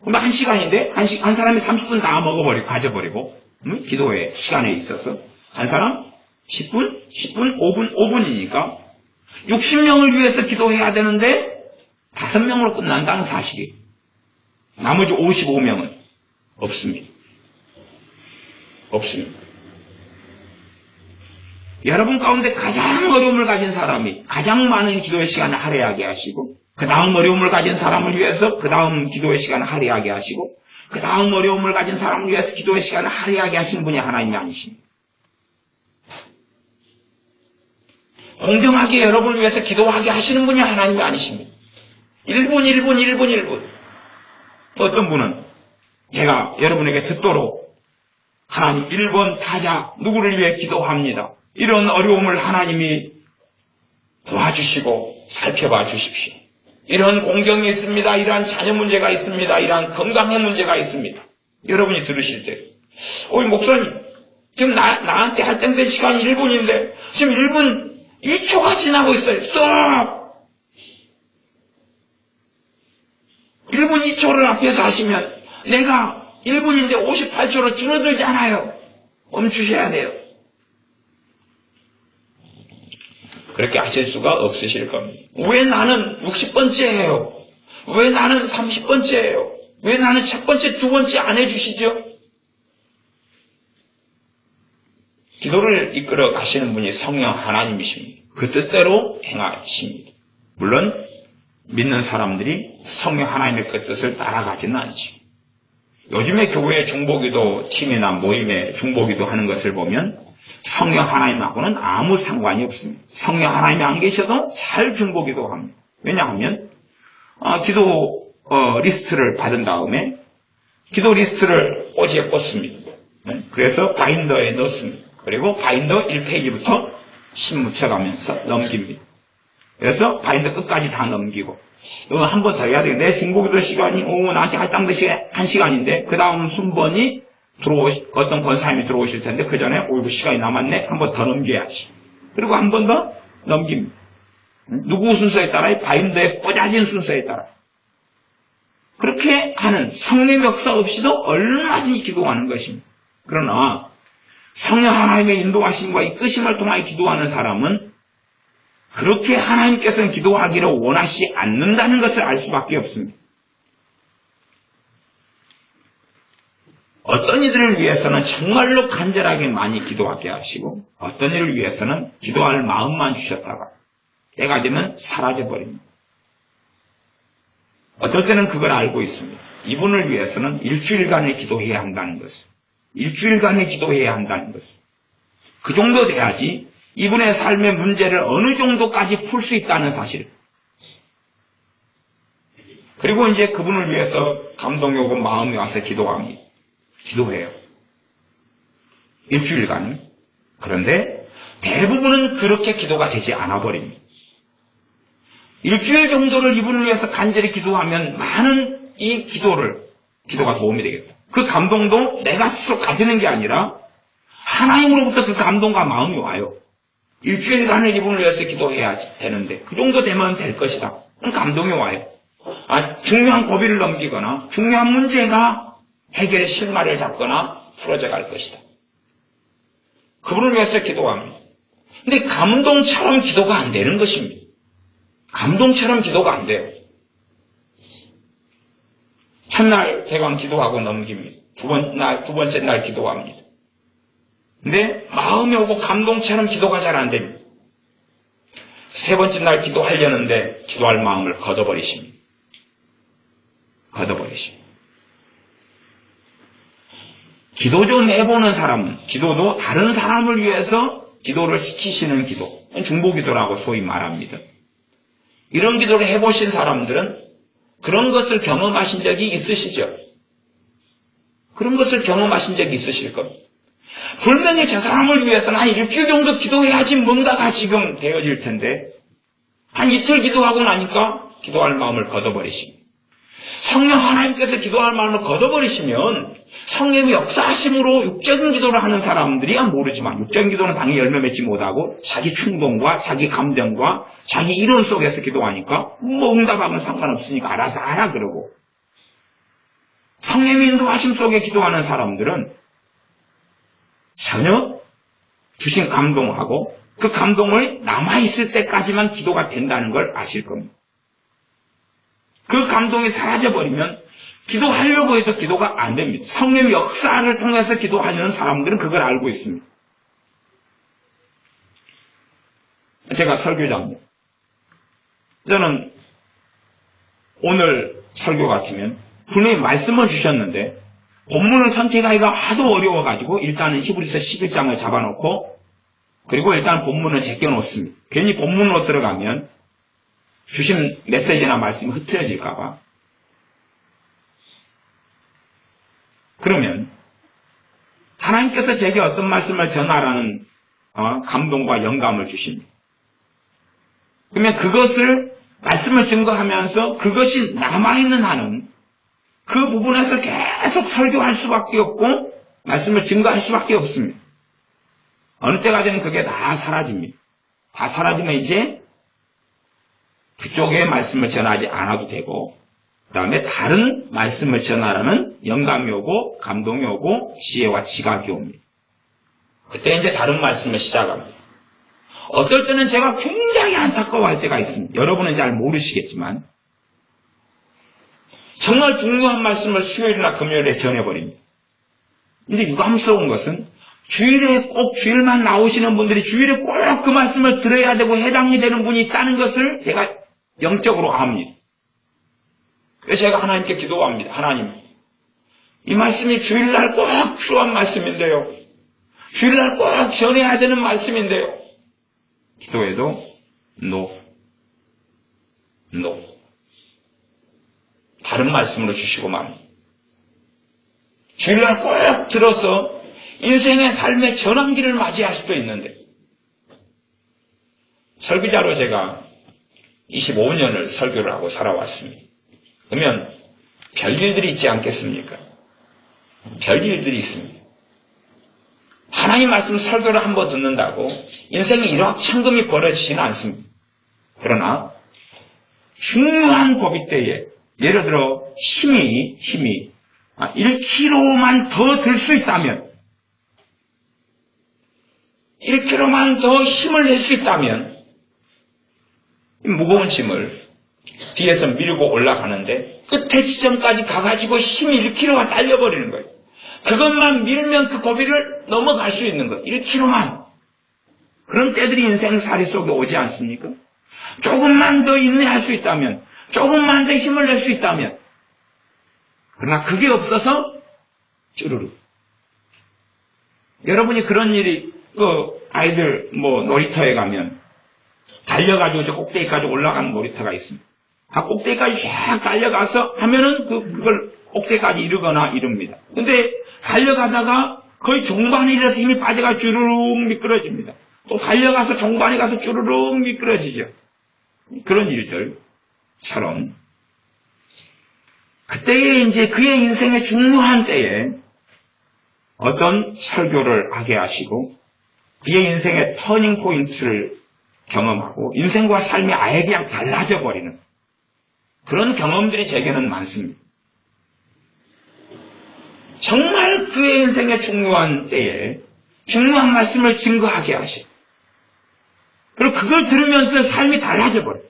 그럼 1시간인데 한 사람이 30분 다 가져버리고 기도의 시간에 있어서 한 사람 10분, 5분, 5분이니까 60명을 위해서 기도해야 되는데 5명으로 끝난다는 사실이, 나머지 55명은 없습니다. 여러분 가운데 가장 어려움을 가진 사람이 가장 많은 기도의 시간을 할애하게 하시고, 그 다음 어려움을 가진 사람을 위해서 그 다음 기도의 시간을 할애하게 하시고, 그 다음 어려움을 가진 사람을 위해서 기도의 시간을 할애하게 하시는 분이 하나님이 아니십니다. 공정하게 여러분을 위해서 기도하게 하시는 분이 하나님이 아니십니다. 1분. 어떤 분은 제가 여러분에게 듣도록 하나님 1번 타자 누구를 위해 기도합니다. 이런 어려움을 하나님이 도와주시고 살펴봐 주십시오. 이런 공경이 있습니다. 이러한 자녀 문제가 있습니다. 이러한 건강의 문제가 있습니다. 여러분이 들으실 때, 목사님, 지금 나한테 할당된 시간이 1분인데 지금 1분 2초가 지나고 있어요. 스톱! 1분 2초를 앞에서 하시면 내가 1분인데 58초로 줄어들잖아요. 멈추셔야 돼요. 그렇게 하실 수가 없으실 겁니다. 왜 나는 60번째예요? 왜 나는 30번째예요? 왜 나는 첫 번째, 두 번째 안 해주시죠? 기도를 이끌어 가시는 분이 성령 하나님이십니다. 그 뜻대로 행하십니다. 물론 믿는 사람들이 성령 하나님의 그 뜻을 따라가지는 않죠. 요즘에 교회 중보기도 팀이나 모임에 중보기도 하는 것을 보면 성령 하나님하고는 아무 상관이 없습니다. 성령 하나님이 안 계셔도 잘 중보기도 합니다. 왜냐하면 기도 리스트를 받은 다음에 기도 리스트를 꼬지에 꽂습니다. 그래서 바인더에 넣습니다. 그리고 바인더 1페이지부터 심 묻혀가면서 넘깁니다. 그래서 바인더 끝까지 다 넘기고 한 번 더 해야 되겠네. 내 중고기도 시간이 나한테 할당도 시간 1시간인데 그 다음 순번이 어떤 권사님이 들어오실 텐데 그 전에 이거 시간이 남았네. 한 번 더 넘겨야지. 그리고 한 번 더 넘깁니다. 누구 순서에 따라 바인더에 꽂아진 순서에 따라 그렇게 하는 성령의 역사 없이도 얼마든지 기도하는 것입니다. 그러나 성령 하나님의 인도하심과 이끄심을 통하여 기도하는 사람은 그렇게 하나님께서는 기도하기를 원하시지 않는다는 것을 알 수밖에 없습니다. 어떤 이들을 위해서는 정말로 간절하게 많이 기도하게 하시고 어떤 이를 위해서는 기도할 마음만 주셨다가 때가 되면 사라져버립니다. 어떨 때는 그걸 알고 있습니다. 이분을 위해서는 일주일간을 기도해야 한다는 것을. 일주일간을 기도해야 한다는 것을. 그 정도 돼야지 이분의 삶의 문제를 어느 정도까지 풀 수 있다는 사실. 그리고 이제 그분을 위해서 감동이 오고 마음이 와서 기도합니다. 기도해요. 일주일간. 그런데 대부분은 그렇게 기도가 되지 않아 버립니다. 일주일 정도를 이분을 위해서 간절히 기도하면 많은 이 기도가 도움이 되겠다. 그 감동도 내가 스스로 가지는 게 아니라 하나님으로부터 그 감동과 마음이 와요. 일주일간을 이분을 위해서 기도해야 되는데 그 정도 되면 될 것이다. 그럼 감동이 와요. 중요한 고비를 넘기거나 중요한 문제가 해결의 실마리를 잡거나 풀어져 갈 것이다. 그분을 위해서 기도합니다. 근데 감동처럼 기도가 안 되는 것입니다. 감동처럼 기도가 안 돼요. 첫날 대강 기도하고 넘깁니다. 두 번째 날 기도합니다. 근데 마음이 오고 감동처럼 기도가 잘 안 됩니다. 세 번째 날 기도하려는데 기도할 마음을 걷어버리십니다. 기도 좀 해보는 사람은 기도도 다른 사람을 위해서 기도를 시키시는 기도, 중보기도라고 소위 말합니다. 이런 기도를 해보신 사람들은 그런 것을 경험하신 적이 있으시죠? 그런 것을 경험하신 적이 있으실 겁니다. 분명히 저 사람을 위해서는 한 일주일 정도 기도해야지 뭔가가 지금 되어질 텐데 한 이틀 기도하고 나니까 기도할 마음을 걷어버리십니다. 성령 하나님께서 기도할 마음을 걷어버리시면 성령의 역사하심으로 육적인 기도를 하는 사람들이야 모르지만 육적인 기도는 당연히 열매 맺지 못하고 자기 충동과 자기 감정과 자기 이론 속에서 기도하니까 뭐 응답하면 상관없으니까 알아서 하라 그러고 성령의 인도하심 속에 기도하는 사람들은 전혀 주신 감동하고 그 감동을 남아있을 때까지만 기도가 된다는 걸 아실 겁니다. 그 감동이 사라져버리면 기도하려고 해도 기도가 안 됩니다. 성령의 역사를 통해서 기도하려는 사람들은 그걸 알고 있습니다. 제가 설교자입니다. 저는 오늘 설교 같으면 분명히 말씀을 주셨는데 본문을 선택하기가 하도 어려워가지고 일단은 히브리서 11장을 잡아놓고 그리고 일단 본문을 제껴놓습니다. 괜히 본문으로 들어가면 주신 메시지나 말씀이 흐트러질까봐. 그러면 하나님께서 제게 어떤 말씀을 전하라는 감동과 영감을 주십니다. 그러면 그것을 말씀을 증거하면서 그것이 남아있는 한은 그 부분에서 계속 설교할 수밖에 없고 말씀을 증거할 수밖에 없습니다. 어느 때가 되면 그게 다 사라집니다. 다 사라지면 이제 그쪽에 말씀을 전하지 않아도 되고 그 다음에 다른 말씀을 전하라는 영감이 오고 감동이 오고 지혜와 지각이 옵니다. 그때 이제 다른 말씀을 시작합니다. 어떨 때는 제가 굉장히 안타까워할 때가 있습니다. 여러분은 잘 모르시겠지만 정말 중요한 말씀을 수요일이나 금요일에 전해버립니다. 근데 유감스러운 것은 주일에 꼭 주일만 나오시는 분들이 주일에 꼭 그 말씀을 들어야 되고 해당이 되는 분이 있다는 것을 제가 영적으로 압니다. 그래서 제가 하나님께 기도합니다. 하나님, 이 말씀이 주일날 꼭 필요한 말씀인데요. 주일날 꼭 전해야 되는 말씀인데요. 기도해도 No. 다른 말씀으로 주시고 말입니다. 주일날 꼭 들어서 인생의 삶의 전환기를 맞이할 수도 있는데, 설교자로 제가 25년을 설교를 하고 살아왔습니다. 그러면 별일들이 있지 않겠습니까? 별일들이 있습니다. 하나님 말씀 설교를 한번 듣는다고 인생에 일확천금이 벌어지지는 않습니다. 그러나 중요한 고비 때에 예를 들어 힘이 1kg만 더 들 수 있다면, 1kg만 더 힘을 낼 수 있다면 무거운 짐을 뒤에서 밀고 올라가는데 끝에 지점까지 가가지고 힘이 1kg가 딸려버리는 거예요. 그것만 밀면 그 고비를 넘어갈 수 있는 거예요. 1kg만. 그런 때들이 인생살이 속에 오지 않습니까? 조금만 더 인내할 수 있다면, 조금만 더 힘을 낼 수 있다면, 그러나 그게 없어서 쭈루루. 여러분이 그런 일이 아이들 놀이터에 가면 달려가지고 저 꼭대기까지 올라가는 놀이터가 있습니다. 꼭대기까지 쫙 달려가서 하면은 그걸 꼭대기까지 이르거나 이릅니다. 근데 달려가다가 거의 종반에 이르러서 힘이 빠져가 주르륵 미끄러집니다. 또 달려가서 종반에 가서 주르륵 미끄러지죠. 그런 일들처럼 그때에 이제 그의 인생의 중요한 때에 어떤 설교를 하게 하시고 그의 인생의 터닝 포인트를 경험하고 인생과 삶이 아예 그냥 달라져 버리는 그런 경험들이 제게는 많습니다. 정말 그의 인생의 중요한 때에 중요한 말씀을 증거하게 하시고 그리고 그걸 들으면서 삶이 달라져 버려요.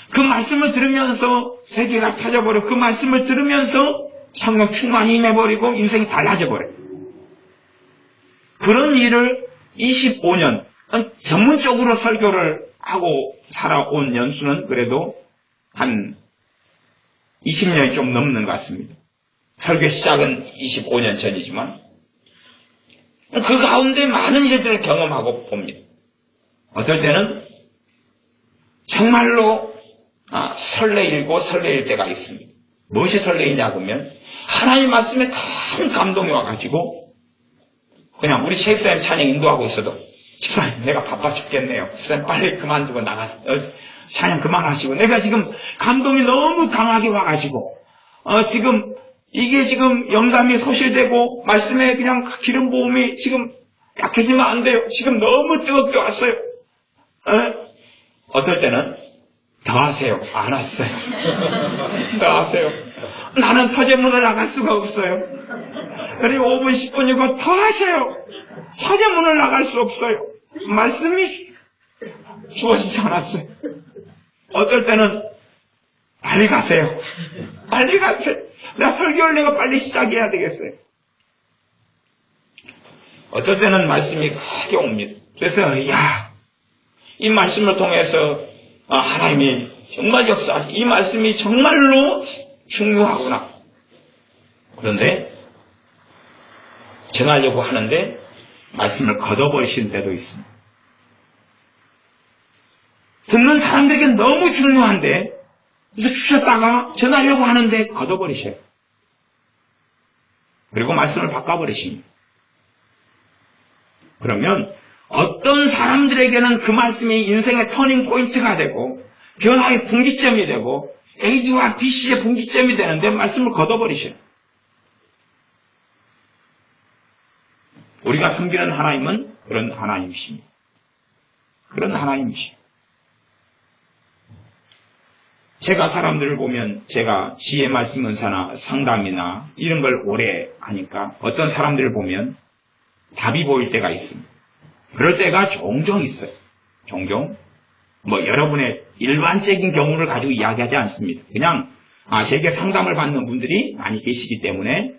그 말씀을 들으면서 회개가 터져버려. 그 말씀을 들으면서 성령 충만히 임해버리고 인생이 달라져버려요. 그런 일을 25년, 전문적으로 설교를 하고 살아온 연수는 그래도 한 20년이 좀 넘는 것 같습니다. 설교 시작은 25년 전이지만 그 가운데 많은 일들을 경험하고 봅니다. 어떨 때는 정말로 설레이고 설레일 때가 있습니다. 무엇이 설레이냐고 하면 하나님 말씀에 큰 감동이 와가지고 그냥 우리 집사님 찬양 인도하고 있어도 집사님 내가 바빠 죽겠네요. 집사님 빨리 그만두고 나가서 찬양 그만하시고 내가 지금 감동이 너무 강하게 와가지고 지금 이게 지금 영감이 소실되고 말씀에 그냥 기름 부음이 지금 약해지면 안 돼요. 지금 너무 뜨겁게 왔어요. 어떨 때는 더 하세요. 안 왔어요. 더 하세요. 나는 서재문을 나갈 수가 없어요. 그리고 5분 10분이고 더 하세요. 서재문을 나갈 수 없어요. 말씀이 주어지지 않았어요. 어떨 때는 빨리 가세요. 빨리 가세요. 나 설교를 내가 빨리 시작해야 되겠어요. 어떨 때는 말씀이 크게 옵니다. 그래서 이 말씀을 통해서 하나님이 정말 역사하시 이 말씀이 정말로 중요하구나. 그런데 전하려고 하는데 말씀을 걷어버리시는 데도 있습니다. 듣는 사람들에게 너무 중요한데 그래서 주셨다가 전하려고 하는데 걷어버리셔요. 그리고 말씀을 바꿔버리십니다. 그러면 어떤 사람들에게는 그 말씀이 인생의 터닝 포인트가 되고 변화의 분기점이 되고 A와 BC의 분기점이 되는데 말씀을 걷어버리셔요. 우리가 섬기는 하나님은 그런 하나님이십니다. 그런 하나님이십니다. 제가 사람들을 보면 제가 지혜 말씀 은사나 상담이나 이런 걸 오래 하니까 어떤 사람들을 보면 답이 보일 때가 있습니다. 그럴 때가 종종 있어요. 종종. 여러분의 일반적인 경우를 가지고 이야기하지 않습니다. 그냥 제게 상담을 받는 분들이 많이 계시기 때문에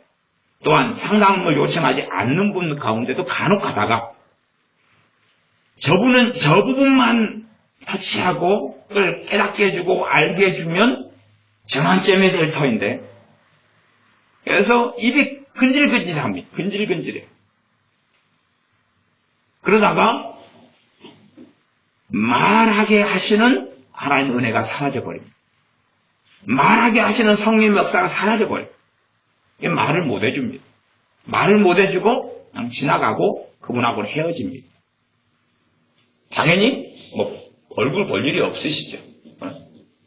또한 상담을 요청하지 않는 분 가운데도 간혹 가다가 저 부분만 터치하고 그걸 깨닫게 해주고 알게 해주면 전환점이 될 터인데 그래서 입이 근질근질합니다. 근질근질해요. 그러다가 말하게 하시는 하나님의 은혜가 사라져버립니다. 말하게 하시는 성령의 역사가 사라져버려요. 말을 못 해줍니다. 말을 못 해주고 그냥 지나가고 그분하고는 헤어집니다. 당연히 얼굴 볼 일이 없으시죠.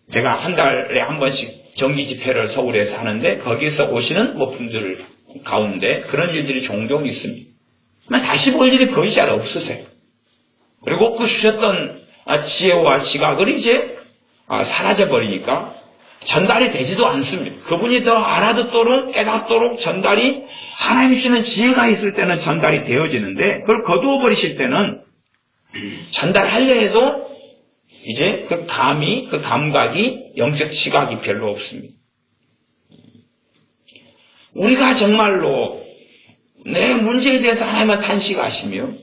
제가 한 달에 한 번씩 정기 집회를 서울에서 하는데 거기서 오시는 분들 가운데 그런 일들이 종종 있습니다. 다시 볼 일이 거의 잘 없으세요. 그리고 그 주셨던 지혜와 지각을 이제 사라져버리니까 전달이 되지도 않습니다. 그분이 더 알아듣도록 깨닫도록 전달이 하나님 주시는 지혜가 있을 때는 전달이 되어지는데 그걸 거두어 버리실 때는 전달하려 해도 이제 그 감각이 영적 지각이 별로 없습니다. 우리가 정말로 내 문제에 대해서 하나님은 탄식하시며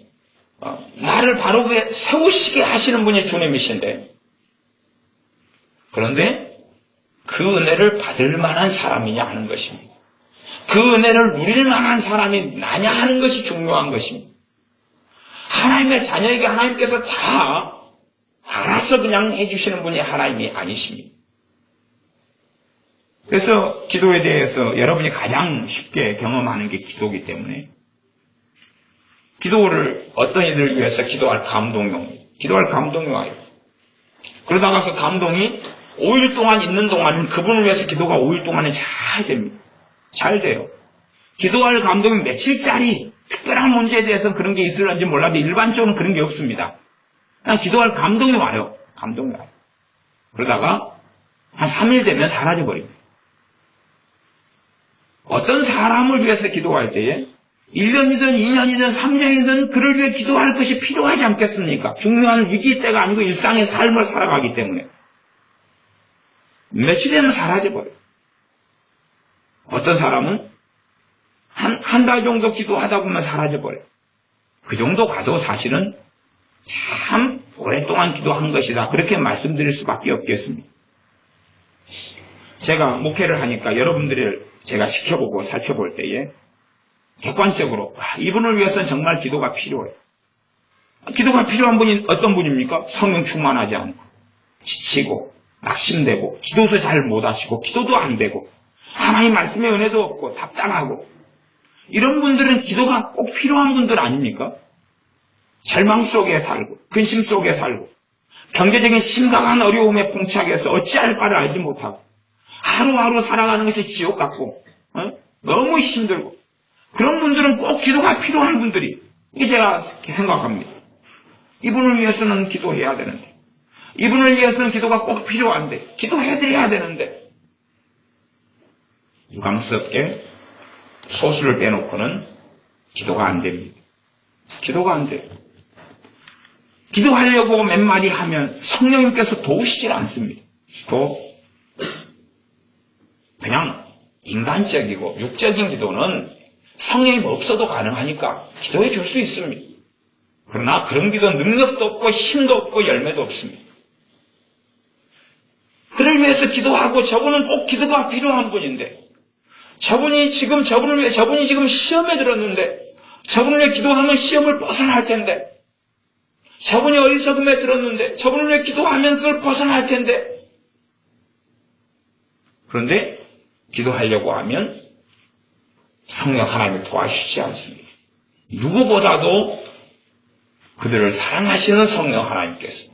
나를 바르게 세우시게 하시는 분이 주님이신데 그런데 그 은혜를 받을 만한 사람이냐 하는 것입니다. 그 은혜를 누릴 만한 사람이 나냐 하는 것이 중요한 것입니다. 하나님의 자녀에게 하나님께서 다 알아서 그냥 해주시는 분이 하나님이 아니십니다. 그래서 기도에 대해서 여러분이 가장 쉽게 경험하는 게 기도이기 때문에 기도를 어떤 이들을 위해서 기도할 감동이 와요. 그러다가 그 감동이 5일 동안 있는 동안은 그분을 위해서 기도가 5일 동안은 잘 됩니다. 잘 돼요. 기도할 감동이 며칠짜리 특별한 문제에 대해서 그런 게 있을런지 몰라도 일반적으로는 그런 게 없습니다. 그냥 기도할 감동이 와요. 그러다가 한 3일 되면 사라져버립니다. 어떤 사람을 위해서 기도할 때에 1년이든 2년이든 3년이든 그를 위해 기도할 것이 필요하지 않겠습니까? 중요한 위기 때가 아니고 일상의 삶을 살아가기 때문에 며칠 되면 사라져버려요. 어떤 사람은 한 달 정도 기도하다 보면 사라져버려요. 그 정도 가도 사실은 참 오랫동안 기도한 것이다. 그렇게 말씀드릴 수밖에 없겠습니다. 제가 목회를 하니까 여러분들을 제가 지켜보고 살펴볼 때에 객관적으로 이분을 위해서는 정말 기도가 필요해요. 기도가 필요한 분이 어떤 분입니까? 성령 충만하지 않고 지치고 낙심되고 기도도 잘 못하시고 기도도 안 되고 하나님 말씀의 은혜도 없고 답답하고 이런 분들은 기도가 꼭 필요한 분들 아닙니까? 절망 속에 살고 근심 속에 살고 경제적인 심각한 어려움에 봉착해서 어찌할 바를 알지 못하고 하루하루 살아가는 것이 지옥 같고 너무 힘들고 그런 분들은 꼭 기도가 필요한 분들이 이게 제가 생각합니다. 이분을 위해서는 기도해야 되는데 이분을 위해서는 기도가 꼭 필요한데 기도해드려야 되는데 유감스럽게 소수를 빼놓고는 기도가 안 됩니다. 기도가 안 돼요. 기도하려고 몇 마디 하면 성령님께서 도우시질 않습니다. 또 그냥 인간적이고 육적인 기도는 성령이 없어도 가능하니까 기도해 줄 수 있습니다. 그러나 그런 기도는 능력도 없고 힘도 없고 열매도 없습니다. 그를 위해서 기도하고 저분은 꼭 기도가 필요한 분인데 저분이 지금 시험에 들었는데 저분을 위해 기도하면 시험을 벗어날 텐데 저분이 어리석음에 들었는데 저분을 위해 기도하면 그걸 벗어날 텐데 그런데 기도하려고 하면 성령 하나님이 도와주시지 않습니다. 누구보다도 그들을 사랑하시는 성령 하나님께서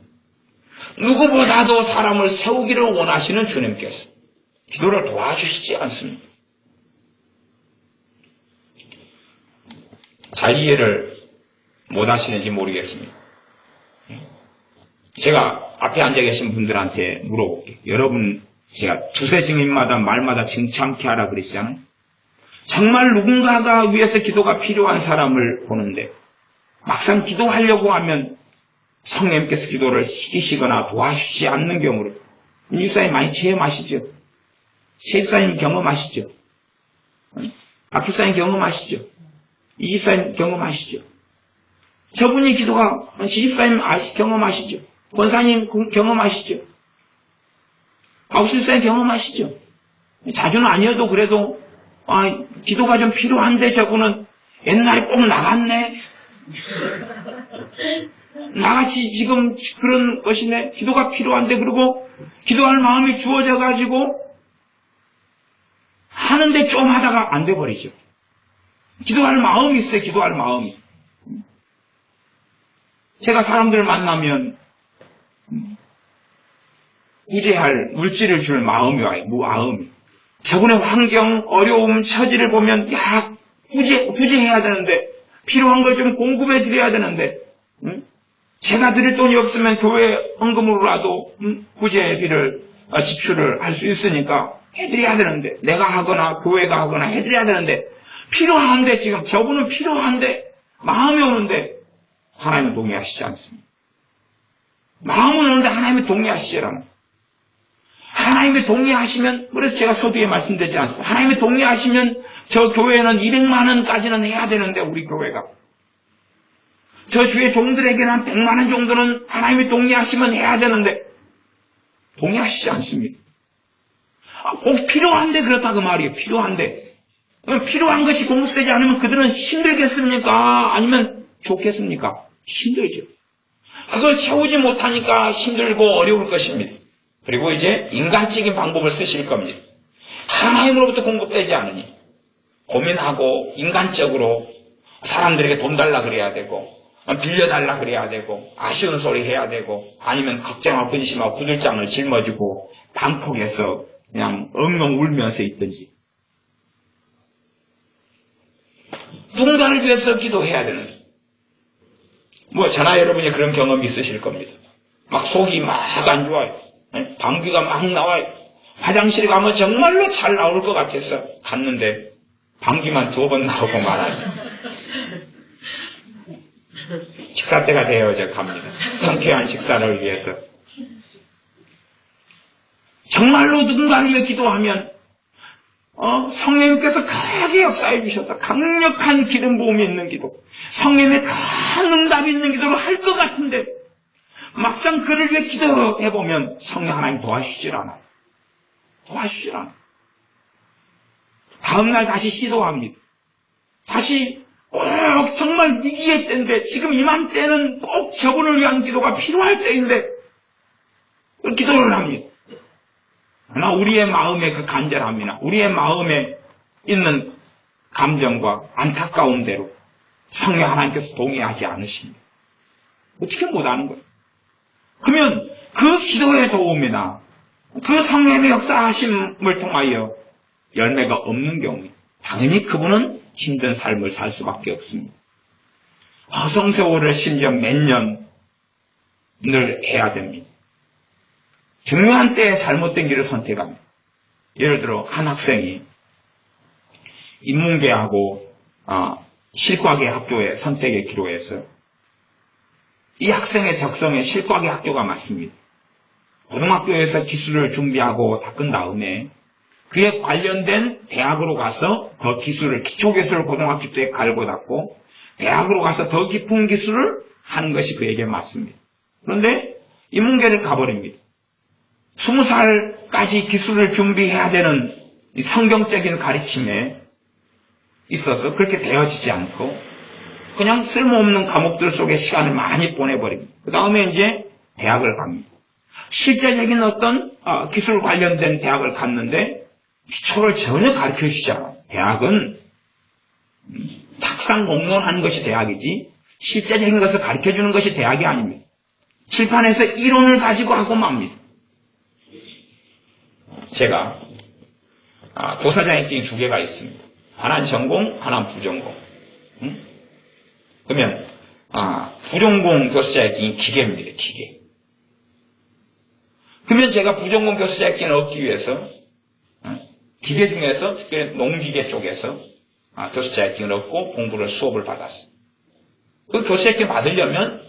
누구보다도 사람을 세우기를 원하시는 주님께서 기도를 도와주시지 않습니다. 잘 이해를 못 하시는지 모르겠습니다. 제가 앞에 앉아 계신 분들한테 물어볼게요. 여러분, 제가 두세 증인마다 말마다 증창케 하라 그랬잖아요. 정말 누군가가 위해서 기도가 필요한 사람을 보는데 막상 기도하려고 하면 성령님께서 기도를 시키시거나 도와주시지 않는 경우를 육사님 많이 체험하시죠? 세입사님 경험하시죠? 박집사님 경험하시죠? 이집사님 경험하시죠? 저분이 기도가 지집사님 경험하시죠? 권사님 경험하시죠? 박수집사님 경험하시죠? 자주는 아니어도 그래도 기도가 좀 필요한데 저분은 옛날에 꼭 나갔네. 나같이 지금 그런 것이네. 기도가 필요한데 그리고 기도할 마음이 주어져 가지고 하는데 좀 하다가 안 돼버리죠. 기도할 마음이 있어요, 기도할 마음이. 제가 사람들을 만나면 구제할 물질을 줄 마음이 와요, 마음이. 저분의 환경, 어려움, 처지를 보면 구제해야 되는데, 필요한 걸 좀 공급해 드려야 되는데, 제가 드릴 돈이 없으면 교회 헌금으로라도 구제비를 지출을 할 수 있으니까 해드려야 되는데, 내가 하거나 교회가 하거나 해드려야 되는데, 필요한데 지금 저분은 필요한데 마음이 오는데 하나님은 동의하시지 않습니다. 마음은 오는데 하나님이 동의하시지라는. 하나님이 동의하시면, 그래서 제가 서두에 말씀드리지 않습니다. 하나님이 동의하시면 저 교회는 200만 원까지는 해야 되는데, 우리 교회가. 저 주의 종들에게는 한 100만 원 정도는 하나님이 동의하시면 해야 되는데, 동의하시지 않습니다. 꼭 필요한데 그렇다 그 말이에요. 필요한데. 필요한 것이 공급되지 않으면 그들은 힘들겠습니까? 아니면 좋겠습니까? 힘들죠. 그걸 채우지 못하니까 힘들고 어려울 것입니다. 그리고 이제 인간적인 방법을 쓰실 겁니다. 하나님으로부터 공급되지 않으니 고민하고 인간적으로 사람들에게 돈 달라 그래야 되고 빌려달라 그래야 되고 아쉬운 소리 해야 되고 아니면 걱정하고 근심하고 구들장을 짊어지고 방콕에서 그냥 엉엉 울면서 있든지 누군가를 위해서 기도해야 되는데 저나 여러분이 그런 경험이 있으실 겁니다. 막 속이 막 안 좋아요. 방귀가 막 나와요. 화장실에 가면 정말로 잘 나올 것 같아서 갔는데 방귀만 2번 나오고 말아요. 식사 때가 되어져 갑니다. 상쾌한 식사를 위해서. 정말로 누군가를 위해 기도하면 성령님께서 크게 역사해 주셔서 강력한 기름 부음이 있는 기도, 성령님의 큰 응답이 있는 기도를 할 것 같은데 막상 그를 위해 기도해보면 성령 하나님 도와주질 않아요. 도와주질 않아요. 다음날 다시 시도합니다. 다시 꼭 정말 위기의 때인데 지금 이맘때는 꼭 저분을 위한 기도가 필요할 때인데 기도를 합니다. 그러나 우리의 마음의 그 간절함이나 우리의 마음에 있는 감정과 안타까운 대로 성령 하나님께서 동의하지 않으십니다. 어떻게 못하는 거예요? 그러면 그 기도의 도움이나 그 성령의 역사하심을 통하여 열매가 없는 경우에 당연히 그분은 힘든 삶을 살 수밖에 없습니다. 허송세월을 심지어 몇 년을 해야 됩니다. 중요한 때에 잘못된 길을 선택합니다. 예를 들어 한 학생이 인문계하고 실과계 학교의 선택에 기로해서 이 학생의 적성에 실과계 학교가 맞습니다. 고등학교에서 기술을 준비하고 닦은 다음에 그에 관련된 대학으로 가서 더 기술을, 기초기술을 고등학교 때 갈고 닦고 대학으로 가서 더 깊은 기술을 하는 것이 그에게 맞습니다. 그런데 인문계를 가버립니다. 20살까지 기술을 준비해야 되는 성경적인 가르침에 있어서 그렇게 되어지지 않고 그냥 쓸모없는 과목들 속에 시간을 많이 보내버립니다. 그 다음에 이제 대학을 갑니다. 실제적인 어떤 기술 관련된 대학을 갔는데 기초를 전혀 가르쳐주지 않아요. 대학은 탁상 공론하는 것이 대학이지 실제적인 것을 가르쳐주는 것이 대학이 아닙니다. 칠판에서 이론을 가지고 하고 맙니다. 제가 교사자격증이 2개가 있습니다. 하나는 전공, 하나는 부전공. 그러면 부전공 교사자격증이 기계입니다. 기계. 그러면 제가 부전공 교사자격증을 얻기 위해서 기계 중에서 특별히 농기계 쪽에서 교사자격증을 얻고 공부를 수업을 받았어요. 그 교사자격증을 받으려면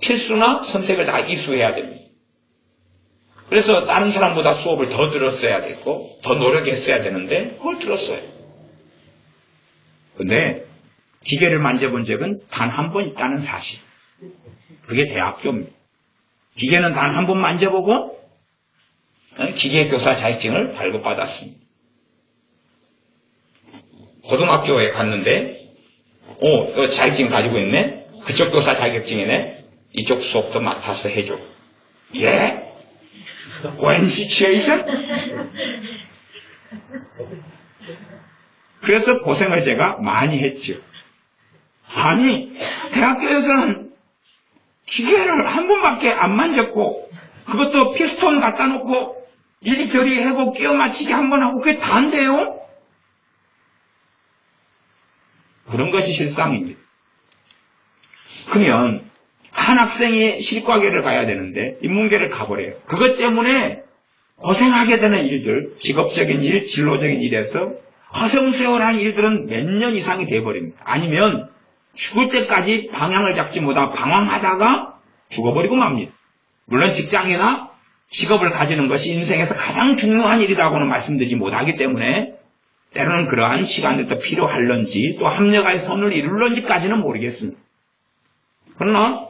필수나 선택을 다 이수해야 됩니다. 그래서 다른 사람보다 수업을 더 들었어야 됐고 더 노력했어야 되는데 그걸 들었어요. 근데 기계를 만져본 적은 단 한 번 있다는 사실. 그게 대학교입니다. 기계는 단 한 번 만져보고 기계교사 자격증을 발급받았습니다. 고등학교에 갔는데 자격증 가지고 있네? 그쪽 교사 자격증이네? 이쪽 수업도 맡아서 해줘. 예? 웬 시츄에이션? 그래서 고생을 제가 많이 했죠. 아니, 대학교에서는 기계를 한 번밖에 안 만졌고, 그것도 피스톤 갖다 놓고 이리저리 해고 끼워 맞추기 한 번 하고 그게 다인데요? 그런 것이 실상입니다. 그러면 한 학생이 실과계를 가야 되는데 인문계를 가버려요. 그것 때문에 고생하게 되는 일들, 직업적인 일, 진로적인 일에서 허송세월한 일들은 몇 년 이상이 돼버립니다. 아니면 죽을 때까지 방향을 잡지 못하고 방황하다가 죽어버리고 맙니다. 물론 직장이나 직업을 가지는 것이 인생에서 가장 중요한 일이라고는 말씀드리지 못하기 때문에 때로는 그러한 시간들도 필요할런지 또 합력의 선을 이룰런지까지는 모르겠습니다. 그러나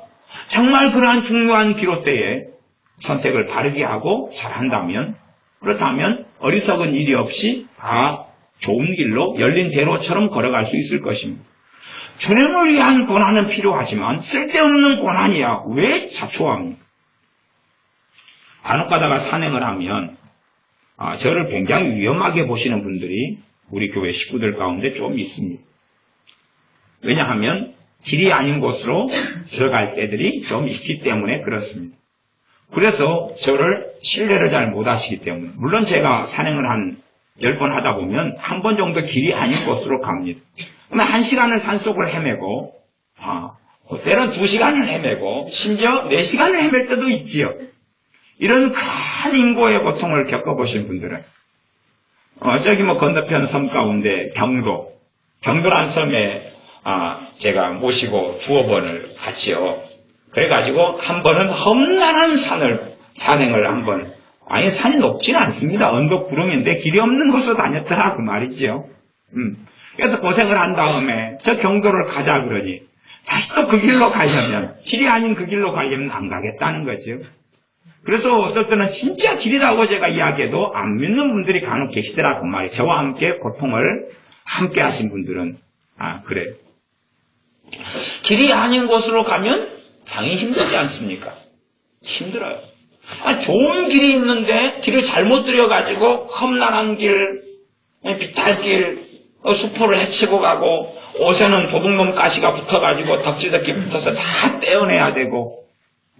정말 그러한 중요한 기로 때에 선택을 바르게 하고 잘한다면, 그렇다면 어리석은 일이 없이 다 좋은 길로 열린 대로처럼 걸어갈 수 있을 것입니다. 주님을 위한 고난은 필요하지만 쓸데없는 고난이야 왜 자초합니까? 간혹 가다가 산행을 하면 저를 굉장히 위험하게 보시는 분들이 우리 교회 식구들 가운데 좀 있습니다. 왜냐하면 길이 아닌 곳으로 들어갈 때들이 좀 있기 때문에 그렇습니다. 그래서 저를 신뢰를 잘 못하시기 때문에, 물론 제가 산행을 한 10번 하다 보면 한 번 정도 길이 아닌 곳으로 갑니다. 그러면 1시간을 산속을 헤매고, 때론 2시간을 헤매고, 심지어 4시간을 헤맬 때도 있지요. 이런 큰 인고의 고통을 겪어보신 분들은, 저기 건너편 섬 가운데 경도란 섬에 제가 모시고 2번을 갔지요. 그래가지고 한 번은 험난한 산행을 한 번, 아니 산이 높지는 않습니다. 언덕 구름인데 길이 없는 곳으로 다녔더라 그 말이지요. 그래서 고생을 한 다음에 저 경도를 가자 그러니 다시 또 그 길로 가려면, 길이 아닌 그 길로 가려면 안 가겠다는 거죠. 그래서 어떨 때는 진짜 길이라고 제가 이야기해도 안 믿는 분들이 간혹 계시더라 그 말이에요. 저와 함께 고통을 함께 하신 분들은 그래요. 길이 아닌 곳으로 가면 당연히 힘들지 않습니까? 힘들어요. 좋은 길이 있는데 길을 잘못 들여가지고 험난한 길, 비탈길, 수포를 헤치고 가고 옷에는 도둑놈 가시가 붙어가지고 덕지덕지 붙어서 다 떼어내야 되고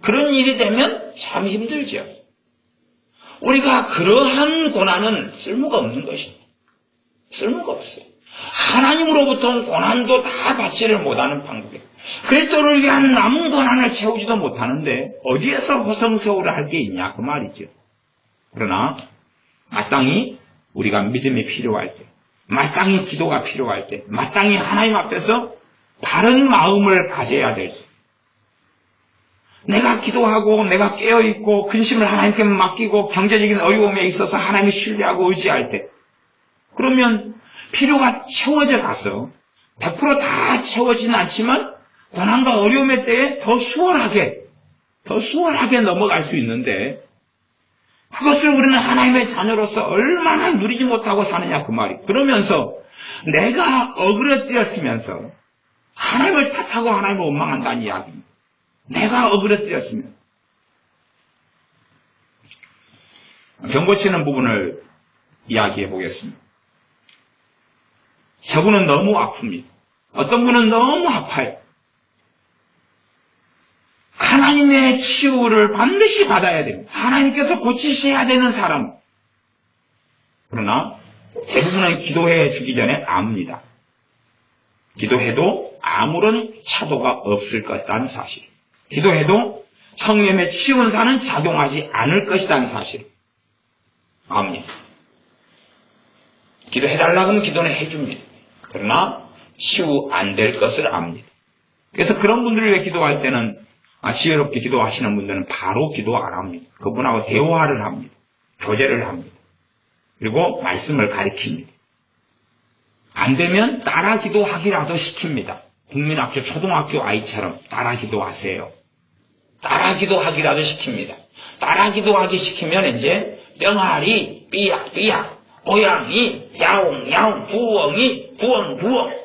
그런 일이 되면 참 힘들죠. 우리가 그러한 고난은 쓸모가 없는 것입니다. 쓸모가 없어요. 하나님으로부터 고난도 다 받지를 못하는 방법이에요. 그리스도를 위한 남은 고난을 채우지도 못하는데 어디에서 허송세월을 할 게 있냐 그 말이죠. 그러나 마땅히 우리가 믿음이 필요할 때, 마땅히 기도가 필요할 때, 마땅히 하나님 앞에서 바른 마음을 가져야 될 때, 내가 기도하고 내가 깨어있고 근심을 하나님께 맡기고 경제적인 어려움에 있어서 하나님을 신뢰하고 의지할 때, 그러면 필요가 채워져 가서 100% 다 채워지는 않지만 고난과 어려움의 때에 더 수월하게 넘어갈 수 있는데, 그것을 우리는 하나님의 자녀로서 얼마나 누리지 못하고 사느냐 그 말이. 그러면서 내가 어그러뜨렸으면서 하나님을 탓하고 하나님을 원망한다는 이야기입니다. 내가 어그러뜨렸으면. 병 고치는 부분을 이야기해 보겠습니다. 저분은 너무 아픕니다. 어떤 분은 너무 아파요. 하나님의 치유를 반드시 받아야 됩니다. 하나님께서 고치셔야 되는 사람. 그러나 대부분은 기도해 주기 전에 압니다. 기도해도 아무런 차도가 없을 것이라는 사실. 기도해도 성령의 치유은사는 작용하지 않을 것이라는 사실. 압니다. 기도해달라고 하면 기도는 해줍니다. 그러나 치유 안 될 것을 압니다. 그래서 그런 분들을 위해 기도할 때는 지혜롭게 기도하시는 분들은 바로 기도 안 합니다. 그분하고 대화를 합니다. 교제를 합니다. 그리고 말씀을 가르칩니다. 안 되면 따라 기도하기라도 시킵니다. 국민학교, 초등학교 아이처럼 따라 기도하세요. 따라 기도하기라도 시킵니다. 따라 기도하기 시키면 이제 병아리 삐약삐약, 고양이 야옹야옹, 부엉이 부엉부엉,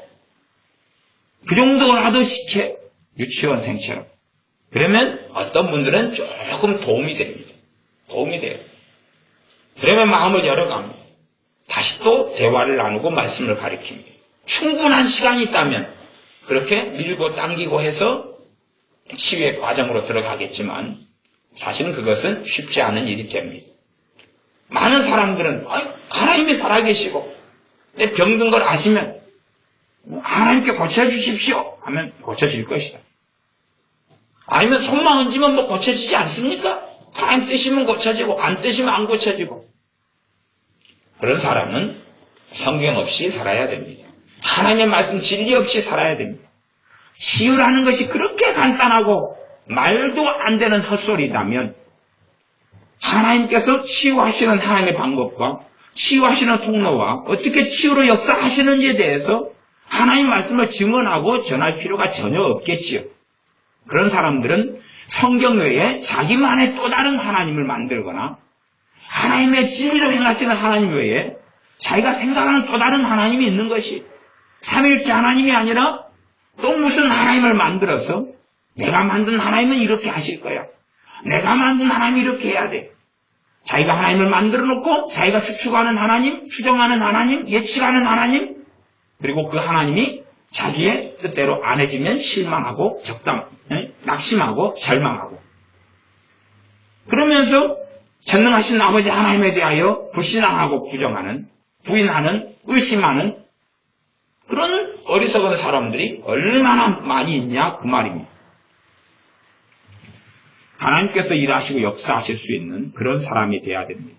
그 정도라도 시켜. 유치원생처럼. 그러면 어떤 분들은 조금 도움이 됩니다. 도움이 돼요. 그러면 마음을 열어갑니다. 다시 또 대화를 나누고 말씀을 가르칩니다. 충분한 시간이 있다면 그렇게 밀고 당기고 해서 치유의 과정으로 들어가겠지만 사실은 그것은 쉽지 않은 일이 됩니다. 많은 사람들은 하나님이 살아계시고 내 병든 걸 아시면 하나님께 고쳐주십시오 하면 고쳐질 것이다. 아니면 손만 얹으면 뭐 고쳐지지 않습니까? 하나님 뜻이면 고쳐지고 안 뜻이면 안 고쳐지고. 그런 사람은 성경 없이 살아야 됩니다. 하나님의 말씀 진리 없이 살아야 됩니다. 치유라는 것이 그렇게 간단하고 말도 안 되는 헛소리라면 하나님께서 치유하시는 하나님의 방법과 치유하시는 통로와 어떻게 치유로 역사하시는지에 대해서 하나님 말씀을 증언하고 전할 필요가 전혀 없겠지요. 그런 사람들은 성경 외에 자기만의 또 다른 하나님을 만들거나 하나님의 진리로 행하시는 하나님 외에 자기가 생각하는 또 다른 하나님이 있는 것이 삼일째 하나님이 아니라 또 무슨 하나님을 만들어서 내가 만든 하나님은 이렇게 하실 거야. 내가 만든 하나님이 이렇게 해야 돼. 자기가 하나님을 만들어 놓고 자기가 추측하는 하나님, 추정하는 하나님, 예측하는 하나님, 그리고 그 하나님이 자기의 뜻대로 안 해지면 실망하고 낙심하고 절망하고 그러면서 전능하신 아버지 하나님에 대하여 불신앙하고 부정하는, 부인하는, 의심하는 그런 어리석은 사람들이 얼마나 많이 있냐 그 말입니다. 하나님께서 일하시고 역사하실 수 있는 그런 사람이 되어야 됩니다.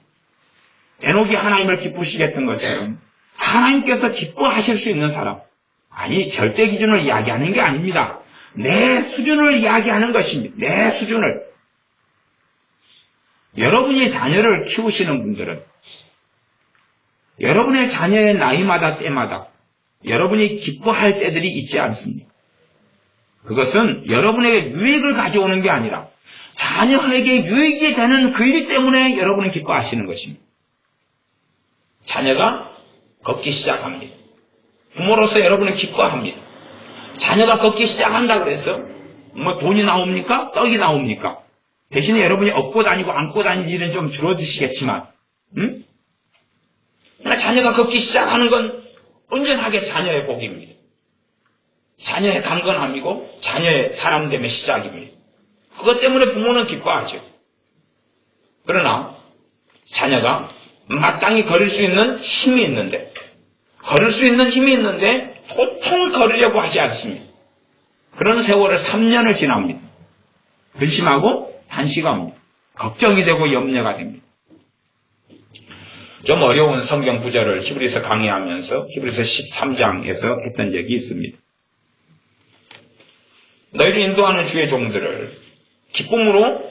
에녹이 하나님을 기쁘시게 했던 것처럼 하나님께서 기뻐하실 수 있는 사람, 아니 절대 기준을 이야기하는 게 아닙니다. 내 수준을 이야기하는 것입니다. 내 수준을. 여러분이 자녀를 키우시는 분들은 여러분의 자녀의 나이마다 때마다 여러분이 기뻐할 때들이 있지 않습니까? 그것은 여러분에게 유익을 가져오는 게 아니라 자녀에게 유익이 되는 그 일 때문에 여러분은 기뻐하시는 것입니다. 자녀가 걷기 시작합니다. 부모로서 여러분은 기뻐합니다. 자녀가 걷기 시작한다 그래서 뭐 돈이 나옵니까? 떡이 나옵니까? 대신에 여러분이 업고 다니고 안고 다니는 일은 좀 줄어드시겠지만 그러나 자녀가 걷기 시작하는 건 온전하게 자녀의 복입니다. 자녀의 강건함이고 자녀의 사람됨의 시작입니다. 그것 때문에 부모는 기뻐하죠. 그러나 자녀가 마땅히 걸을 수 있는 힘이 있는데 도통 걸으려고 하지 않습니다. 그런 세월을 3년을 지납니다. 근심하고 단시가 옵니다. 걱정이 되고 염려가 됩니다. 좀 어려운 성경 구절을 히브리서 강의하면서 히브리서 13장에서 했던 적이 있습니다. 너희를 인도하는 주의 종들을 기쁨으로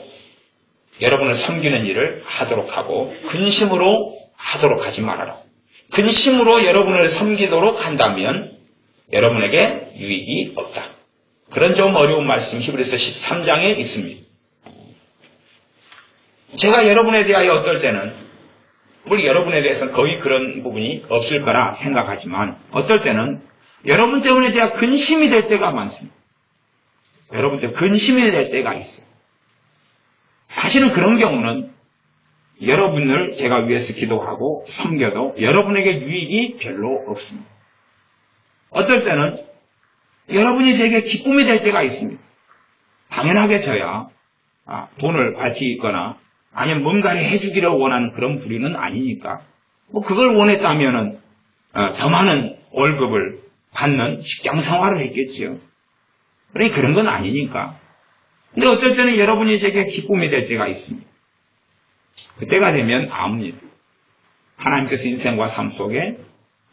여러분을 섬기는 일을 하도록 하고 근심으로 하도록 하지 말아라. 근심으로 여러분을 섬기도록 한다면 여러분에게 유익이 없다. 그런 좀 어려운 말씀 히브리서 13장에 있습니다. 제가 여러분에 대하여 어떨 때는 우리 여러분에 대해서는 거의 그런 부분이 없을 거라 생각하지만 어떨 때는 여러분 때문에 제가 근심이 될 때가 많습니다. 여러분 때문에 근심이 될 때가 있어요. 사실은 그런 경우는 여러분을 제가 위해서 기도하고 섬겨도 여러분에게 유익이 별로 없습니다. 어떨 때는 여러분이 제게 기쁨이 될 때가 있습니다. 당연하게 저야 돈을 밝히거나 아니면 뭔가를 해주기를 원하는 그런 부류는 아니니까 뭐 그걸 원했다면은 더 많은 월급을 받는 직장 생활을 했겠지요. 그러니 그런 건 아니니까. 근데 어떨 때는 여러분이 제게 기쁨이 될 때가 있습니다. 그때가 되면 압니다. 하나님께서 인생과 삶 속에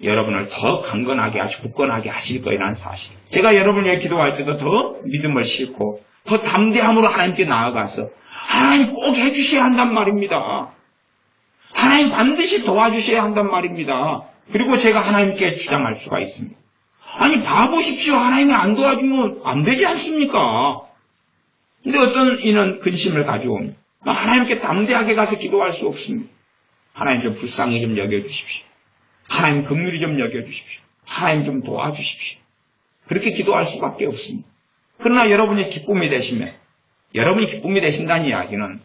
여러분을 더 강건하게 하시고 굳건하게 하실 거라는 사실. 제가 여러분에게 기도할 때도 더 믿음을 싣고 더 담대함으로 하나님께 나아가서 하나님 꼭 해주셔야 한단 말입니다. 하나님 반드시 도와주셔야 한단 말입니다. 그리고 제가 하나님께 주장할 수가 있습니다. 아니 봐보십시오. 하나님이 안 도와주면 안 되지 않습니까? 근데 어떤 이는 근심을 가져옵니다. 하나님께 담대하게 가서 기도할 수 없습니다. 하나님 좀 불쌍히 좀 여겨주십시오. 하나님 긍휼히 좀 여겨주십시오. 하나님 좀 도와주십시오. 그렇게 기도할 수밖에 없습니다. 그러나 여러분이 기쁨이 되시면 여러분이 기쁨이 되신다는 이야기는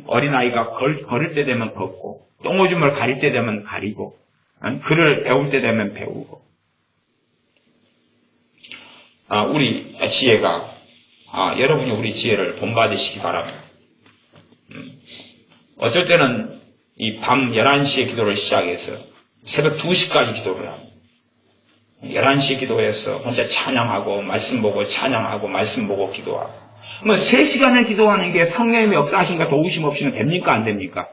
어린아이가 걸을 때 되면 걷고, 똥오줌을 가릴 때 되면 가리고, 글을 배울 때 되면 배우고. 우리 지혜가, 여러분이 우리 지혜를 본받으시기 바랍니다. 어떨 때는 이 밤 11시에 기도를 시작해서 새벽 2시까지 기도를 합니다. 11시에 기도해서 혼자 찬양하고, 말씀 보고, 찬양하고, 말씀 보고 기도하고. 3시간을 기도하는 게 성령님의 역사하신가 도우심 없이는 됩니까? 안 됩니까?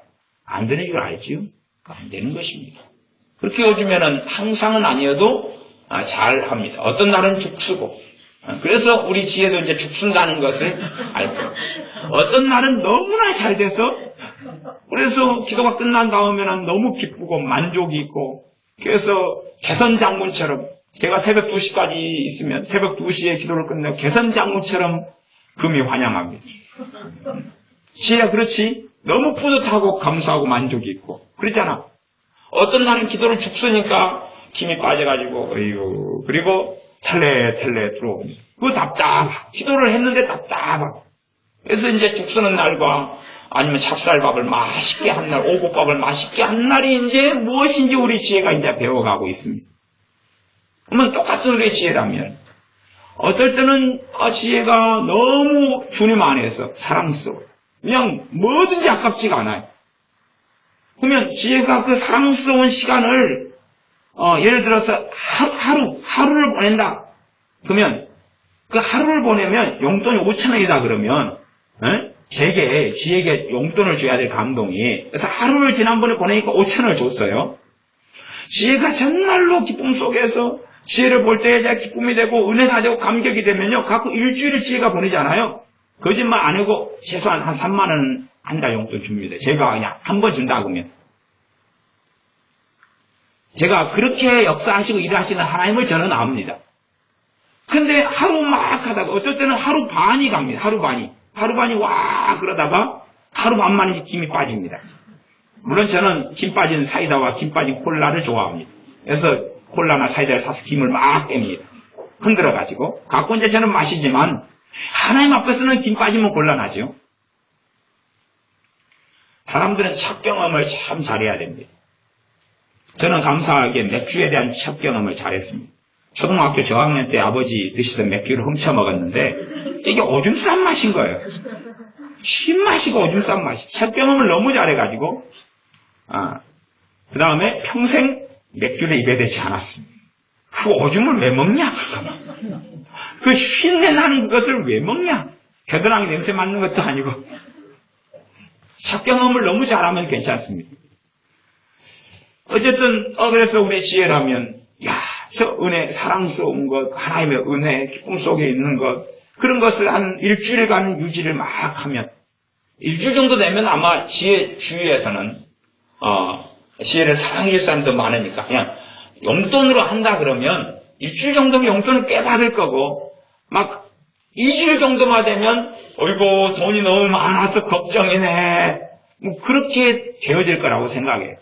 안 되는 줄 알지요? 안 되는 것입니다. 그렇게 해주면은 항상은 아니어도 잘 합니다. 어떤 날은 죽쓰고. 그래서 우리 지혜도 이제 죽순다는 것을 알고. 어떤 날은 너무나 잘 돼서, 그래서 기도가 끝난 다음에는 너무 기쁘고 만족이 있고, 그래서 개선 장군처럼, 제가 새벽 2시까지 있으면 새벽 2시에 기도를 끝내고 개선 장군처럼 금이 환영합니다. 지혜야 그렇지? 너무 뿌듯하고 감사하고 만족이 있고 그렇잖아. 어떤 날은 기도를 죽쓰니까 힘이 빠져가지고 어이구, 그리고 텔레 들어옵니다. 그거 답답하. 기도를 했는데 답답하고. 그래서 이제 죽쓰는 날과 아니면 찹쌀밥을 맛있게 한 날, 오곡밥을 맛있게 한 날이 이제 무엇인지 우리 지혜가 이제 배워가고 있습니다. 그러면 똑같은 우리의 지혜라면 어떨 때는 지혜가 너무 주님 안에서 사랑스러워요. 그냥 뭐든지 아깝지가 않아요. 그러면 지혜가 그 사랑스러운 시간을 예를 들어서 하루를 보낸다. 그러면 그 하루를 보내면 용돈이 5,000원이다 그러면 지혜에게 용돈을 줘야 될 감동이. 그래서 하루를 지난번에 보내니까 5,000원을 줬어요. 지혜가 정말로 기쁨 속에서 지혜를 볼 때 제가 기쁨이 되고 은혜가 되고 감격이 되면요. 갖고 일주일을 지혜가 보내잖아요. 거짓말 안 하고 최소한 한 3만 원 한 달 용돈 줍니다. 제가 그냥 한 번 준다 그러면. 제가 그렇게 역사하시고 일하시는 하나님을 저는 압니다. 근데 하루 막 하다가 어떨 때는 하루 반이 갑니다. 하루 반이 와 그러다가 하루 반 만에 김이 빠집니다. 물론 저는 김 빠진 사이다와 김 빠진 콜라를 좋아합니다. 그래서 콜라나 사이다를 사서 김을 막 뺍니다. 흔들어가지고. 갖고 이제 저는 마시지만 하나님 앞에서는 김 빠지면 곤란하죠. 사람들은 첫 경험을 참 잘해야 됩니다. 저는 감사하게 맥주에 대한 첫 경험을 잘했습니다. 초등학교 저학년 때 아버지 드시던 맥주를 훔쳐 먹었는데 이게 오줌 싼 맛인 거예요. 신맛이고 오줌 싼 맛이. 첫 경험을 너무 잘해가지고 그 다음에 평생 맥주를 입에 대지 않았습니다. 그 오줌을 왜 먹냐? 그 쉰내 나는 것을 왜 먹냐? 겨드랑이 냄새 맡는 것도 아니고. 첫 경험을 너무 잘하면 괜찮습니다. 어쨌든 그래서 우리 지혜라면 저 은혜, 사랑스러운 것, 하나님의 은혜, 기쁨 속에 있는 것, 그런 것을 한 일주일간 유지를 막 하면 일주일 정도 되면 아마 지혜 주위에서는 지혜를 사랑해 줄 사람이 더 많으니까 그냥 용돈으로 한다 그러면 일주일 정도면 용돈을 꽤 받을 거고 막 2주일 정도만 되면 어이구 돈이 너무 많아서 걱정이네 뭐 그렇게 되어질 거라고 생각해요.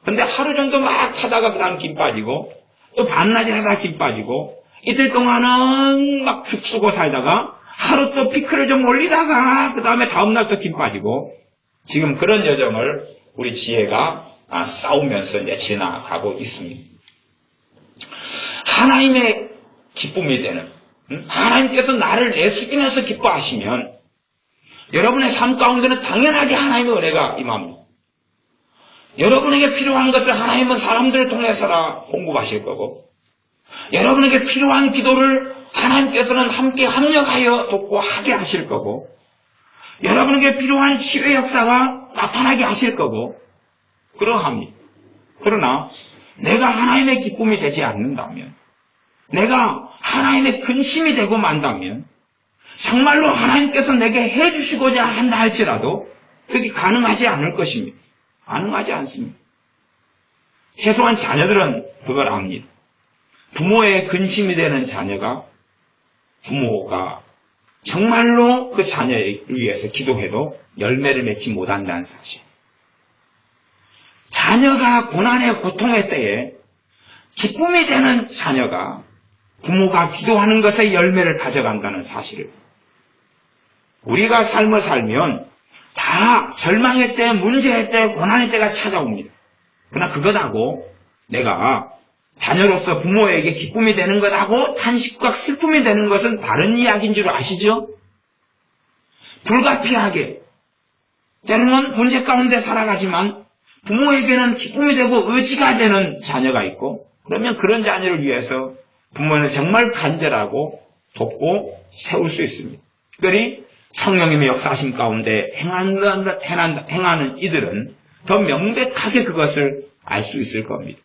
근데 하루 정도 막 하다가 그 다음 김 빠지고 또 반나절 하다가 김 빠지고 이틀 동안은 막 죽쓰고 살다가 하루 또 피크를 좀 올리다가 그 다음에 다음날 또 김 빠지고 지금 그런 여정을 우리 지혜가 싸우면서 이제 지나가고 있습니다. 하나님의 기쁨이 되는 하나님께서 나를 내수준에서 기뻐하시면 여러분의 삶 가운데는 당연하게 하나님의 은혜가 임합니다. 여러분에게 필요한 것을 하나님은 사람들을 통해서라 공급하실 거고 여러분에게 필요한 기도를 하나님께서는 함께 합력하여 돕고 하게 하실 거고 여러분에게 필요한 치유의 역사가 나타나게 하실 거고 그러합니다. 그러나 내가 하나님의 기쁨이 되지 않는다면 내가 하나님의 근심이 되고 만다면 정말로 하나님께서 내게 해주시고자 한다 할지라도 그게 가능하지 않을 것입니다. 가능하지 않습니다. 최소한 자녀들은 그걸 압니다. 부모의 근심이 되는 자녀가 부모가 정말로 그 자녀를 위해서 기도해도 열매를 맺지 못한다는 사실. 자녀가 고난의 고통의 때에 기쁨이 되는 자녀가 부모가 기도하는 것에 열매를 가져간다는 사실을 우리가 삶을 살면 다 절망의 때, 문제의 때, 고난의 때가 찾아옵니다. 그러나 그것하고 내가 자녀로서 부모에게 기쁨이 되는 것하고 탄식과 슬픔이 되는 것은 다른 이야기인 줄 아시죠? 불가피하게 때로는 문제 가운데 살아가지만 부모에게는 기쁨이 되고 의지가 되는 자녀가 있고, 그러면 그런 자녀를 위해서 부모는 정말 간절하고 돕고 세울 수 있습니다. 특별히 성령님의 역사하심 가운데 행하는 이들은 더 명백하게 그것을 알 수 있을 겁니다.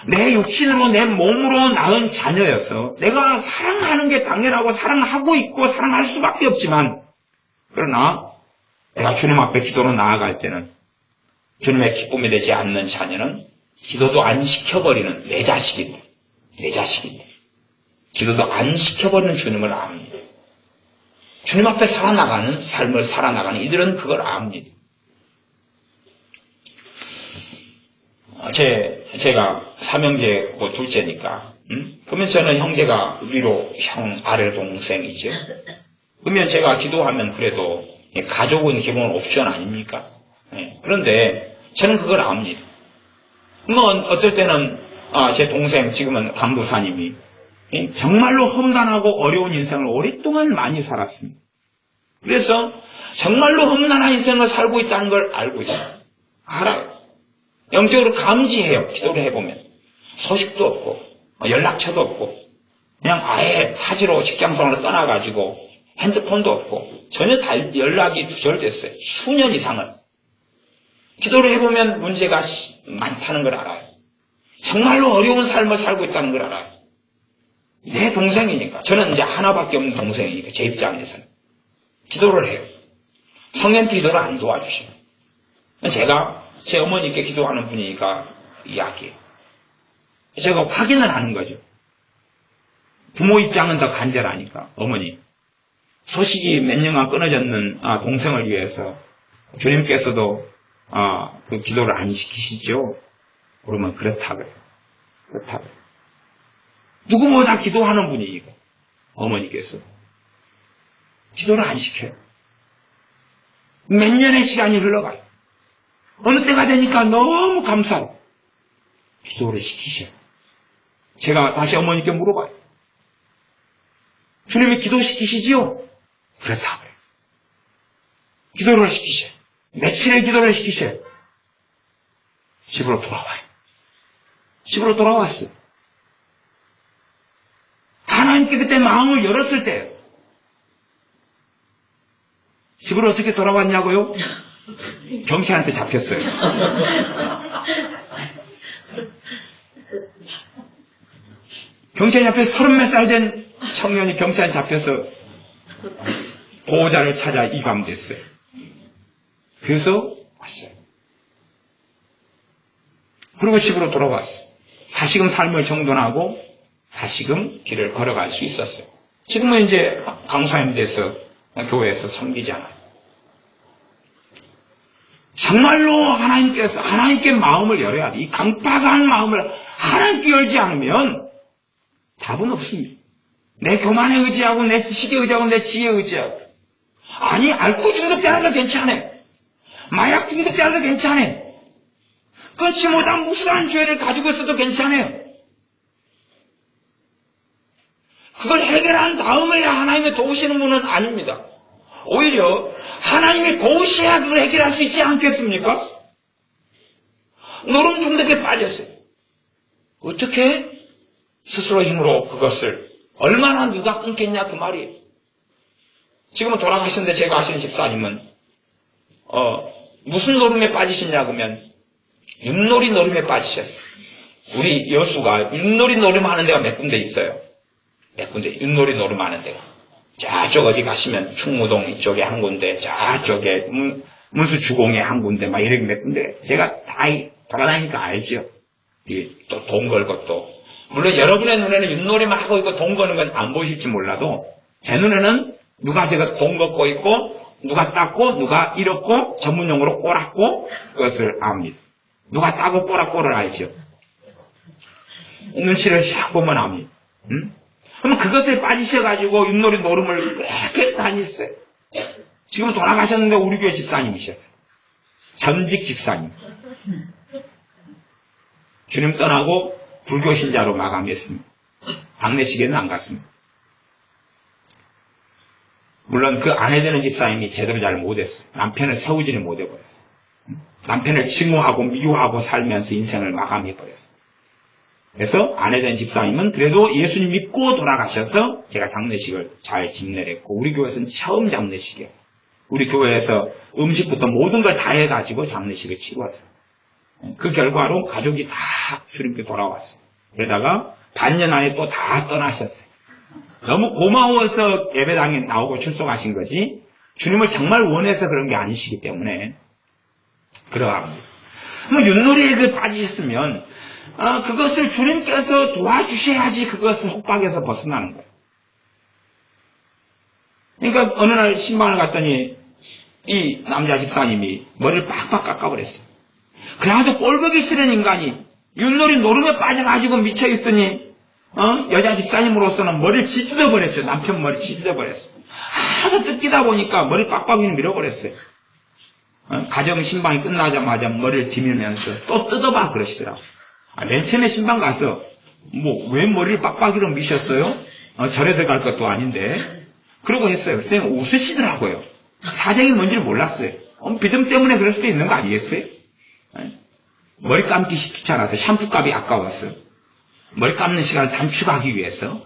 내 육신으로 내 몸으로 낳은 자녀여서 내가 사랑하는 게 당연하고 사랑하고 있고 사랑할 수밖에 없지만, 그러나 내가 주님 앞에 기도로 나아갈 때는 주님의 기쁨이 되지 않는 자녀는 기도도 안 시켜버리는 내 자식인데 기도도 안 시켜버리는 주님을 압니다. 주님 앞에 살아나가는 삶을 살아나가는 이들은 그걸 압니다. 제가 삼형제고 둘째니까, 그러면 저는 형제가 위로 형 아래 동생이죠. 그러면 제가 기도하면 그래도 가족은 기본 옵션 아닙니까? 그런데 저는 그걸 압니다. 어떨 때는 제 동생 지금은 강도사님이 정말로 험난하고 어려운 인생을 오랫동안 많이 살았습니다. 그래서 정말로 험난한 인생을 살고 있다는 걸 알고 있어요. 알아요. 영적으로 감지해요. 기도를 해보면. 소식도 없고 연락처도 없고 그냥 아예 타지로 직장생활로 떠나가지고 핸드폰도 없고 전혀 연락이 두절됐어요. 수년 이상을. 기도를 해보면 문제가 많다는 걸 알아요. 정말로 어려운 삶을 살고 있다는 걸 알아요. 내 동생이니까. 저는 이제 하나밖에 없는 동생이니까 제 입장에서는. 기도를 해요. 성령님께 기도를 안 도와주시고. 제가 제 어머니께 기도하는 분이니까 이야기해요. 제가 확인을 하는 거죠. 부모 입장은 더 간절하니까. 어머니, 소식이 몇 년간 끊어졌는 동생을 위해서 주님께서도 그 기도를 안 시키시죠? 그러면 그렇다고요. 누구보다 기도하는 분이니까 어머니께서 기도를 안 시켜요. 몇 년의 시간이 흘러가요. 어느 때가 되니까 너무 감사해요. 기도를 시키셔요. 제가 다시 어머니께 물어봐요. 주님이 기도시키시지요? 그렇다고요. 기도를 시키셔요. 며칠의 기도를 시키셔요. 집으로 돌아와요. 집으로 돌아왔어요. 하나님께 그때 마음을 열었을 때예요. 집으로 어떻게 돌아왔냐고요? 경찰한테 잡혔어요. 경찰에 잡혀서 30몇 살 된 청년이 경찰에 잡혀서 보호자를 찾아 이감됐어요. 그래서 왔어요. 그리고 집으로 돌아왔어요. 다시금 삶을 정돈하고 다시금 길을 걸어갈 수 있었어요. 지금은 이제 강사님 돼서 교회에서 섬기잖아요. 정말로 하나님께 마음을 열어야 돼. 이 강박한 마음을 하나님께 열지 않으면 답은 없습니다. 내 교만에 의지하고 내 지식에 의지하고 내 지혜에 의지하고. 아니, 알코올 중독자라도 괜찮아. 마약 중독자라도 괜찮아. 끊지 못한 무수한 죄를 가지고 있어도 괜찮아요. 그걸 해결한 다음에야 하나님이 도우시는 분은 아닙니다. 오히려 하나님이 도우셔야 그걸 해결할 수 있지 않겠습니까? 노름 중독에 빠졌어요. 어떻게 스스로 힘으로 그것을 얼마나 누가 끊겠냐 그 말이에요. 지금은 돌아가셨는데 제가 아시는 집사님은 무슨 노름에 빠지셨냐 그러면 윷놀이 노름에 빠지셨어요. 우리 여수가 윷놀이 노름 하는 데가 몇 군데 있어요. 몇 군데 윷놀이 노름 하는 데가. 저쪽 어디 가시면 충무동 이쪽에 한 군데, 저쪽에 문수주공에 한 군데, 막 이렇게 몇 군데. 제가 다 돌아다니니까 알죠. 또 돈 걸고 또. 물론 여러분의 눈에는 윷놀이만 하고 있고 돈 거는 건 안 보이실지 몰라도 제 눈에는 누가 제가 돈 걷고 있고 누가 땄고 누가 잃었고 전문용어로 꼬랐고 그것을 압니다. 누가 따고 꼬랐고를 알죠. 눈치를 샥 보면 압니다. 그러면 그것에 빠지셔가지고 윷놀이 노름을 이렇게 다니셨어요. 지금 돌아가셨는데 우리 교회 집사님이셨어요. 전직 집사님. 주님 떠나고 불교 신자로 마감했습니다. 장례식에는 안 갔습니다. 물론 그 아내 되는 집사님이 제대로 잘 못했어요. 남편을 세우지를 못해버렸어요. 남편을 증오하고 미워하고 살면서 인생을 마감해버렸어요. 그래서 아내 된 집사님은 그래도 예수님 믿고 돌아가셔서 제가 장례식을 잘 집례했고, 우리 교회에서는 처음 장례식이에요. 우리 교회에서 음식부터 모든 걸 다 해가지고 장례식을 치렀어요. 그 결과로 가족이 다 주님께 돌아왔어요. 그러다가 반년 안에 또 다 떠나셨어요. 너무 고마워서 예배당에 나오고 출석하신 거지 주님을 정말 원해서 그런 게 아니시기 때문에 그러합니다. 윷놀이에 빠지셨으면 그것을 주님께서 도와주셔야지 그것을 혹박에서 벗어나는 거예요. 그러니까 어느 날 신방을 갔더니 이 남자 집사님이 머리를 빡빡 깎아버렸어요. 그래도 꼴보기 싫은 인간이 윷놀이 노름에 빠져가지고 미쳐있으니 여자 집사님으로서는 머리를 찢어버렸죠. 남편 머리 찢어버렸어요. 하도 뜯기다 보니까 머리 빡빡이는 밀어버렸어요. 가정 신방이 끝나자마자 머리를 디밀면서 또 뜯어봐 그러시더라고. 맨 처음에 신방 가서 왜 머리를 빡빡이로 미셨어요? 절에 들어갈 것도 아닌데. 그러고 했어요. 그때 웃으시더라고요. 사정이 뭔지를 몰랐어요. 비듬 때문에 그럴 수도 있는 거 아니겠어요? 머리 감기 귀찮아서 샴푸 값이 아까웠어요. 머리 감는 시간을 단축하기 위해서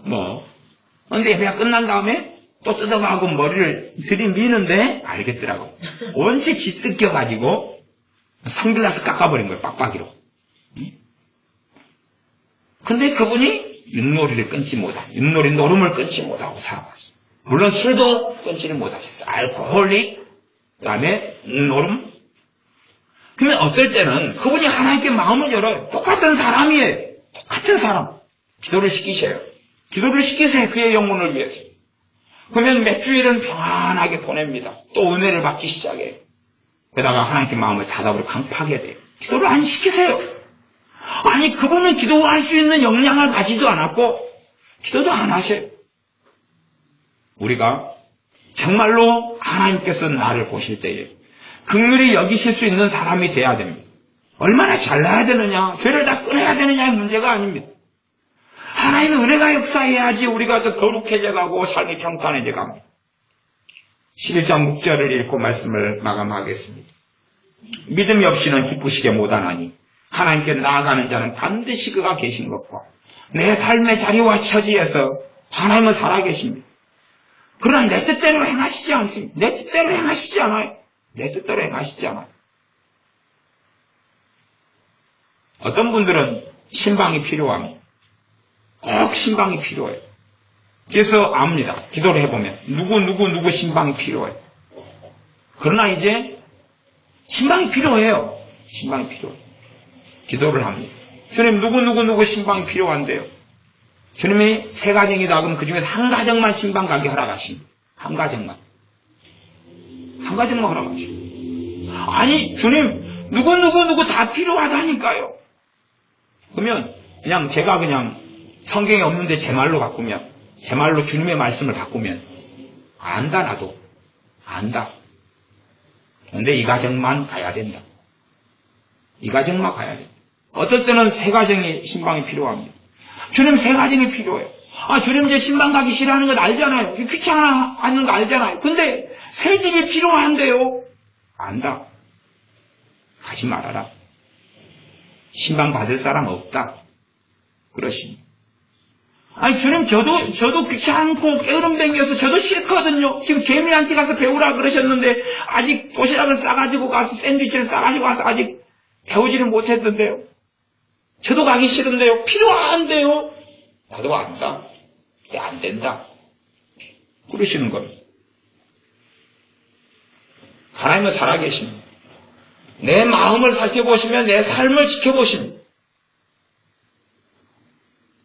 근데 예배가 끝난 다음에 또 뜯어가고 머리를 들이미는데 알겠더라고. 언제 쥐뜯겨가지고 선글라스 깎아버린 거예요. 빡빡이로. 근데 그분이 윷놀이를 끊지 못하고 윷놀이 노름을 끊지 못하고 살아왔어요. 물론 술도 끊지는 못하셨어요. 알코올릭, 그 다음에 노름. 그러면 어떨 때는 그분이 하나님께 마음을 열어요. 똑같은 사람이에요. 똑같은 사람. 기도를 시키셔요. 기도를 시키세요. 그의 영혼을 위해서. 그러면 몇 주일은 평안하게 보냅니다. 또 은혜를 받기 시작해요. 그러다가 하나님께 마음을 다답으로 강파하게 돼요. 기도를 안 시키세요. 아니 그분은 기도할 수 있는 역량을 가지도 않았고 기도도 안 하셔요. 우리가 정말로 하나님께서 나를 보실 때에 긍휼히 여기실 수 있는 사람이 돼야 됩니다. 얼마나 잘나야 되느냐, 죄를 다 끊어야 되느냐의 문제가 아닙니다. 하나님의 은혜가 역사해야지 우리가 더 거룩해져 가고 삶이 평탄해져 갑니다. 11장 6절을 읽고 말씀을 마감하겠습니다. 믿음이 없이는 기쁘시게 못하나니 하나님께 나아가는 자는 반드시 그가 계신 것과 내 삶의 자리와 처지에서 하나님은 살아계십니다. 그러나 내 뜻대로 행하시지 않습니다. 내 뜻대로 행하시지 않아요. 내 뜻대로 행하시지 않아요. 어떤 분들은 신방이 필요합니다. 꼭 신방이 필요해요. 그래서 압니다. 기도를 해보면 누구 신방이 필요해요. 그러나 이제 신방이 필요해요. 신방이 필요해요. 기도를 합니다. 주님 누구 신방이 필요한데요. 주님이 세 가정이다 그러면 그 중에서 한 가정만 신방 가게 허락하십니다. 한 가정만 허락하십니다. 아니 주님 누구 다 필요하다니까요. 그러면 제가 성경에 없는데 제 말로 바꾸면, 제 말로 주님의 말씀을 바꾸면 안다. 나도 안다. 그런데 이 가정만 가야 된다. 이 가정만 가야 된다. 어떨 때는 세 가정이 신방이 필요합니다. 주님 세 가정이 필요해요. 주님 이제 신방 가기 싫어하는 건 알잖아요. 귀찮아하는 거 알잖아요. 근데 새 집이 필요한데요. 안다. 가지 말아라. 신방 받을 사람 없다. 그러십니다. 주님 저도 귀찮고 게으름뱅이여서 저도 싫거든요. 지금 개미한테 가서 배우라 그러셨는데 아직 도시락을 싸가지고 가서 샌드위치를 싸가지고 가서 아직 배우지는 못했던데요. 저도 가기 싫은데요. 필요한데요. 나도 안다. 안 된다. 그러시는 겁니다. 하나님은 살아계십니다. 내 마음을 살펴보시면 내 삶을 지켜보십니다.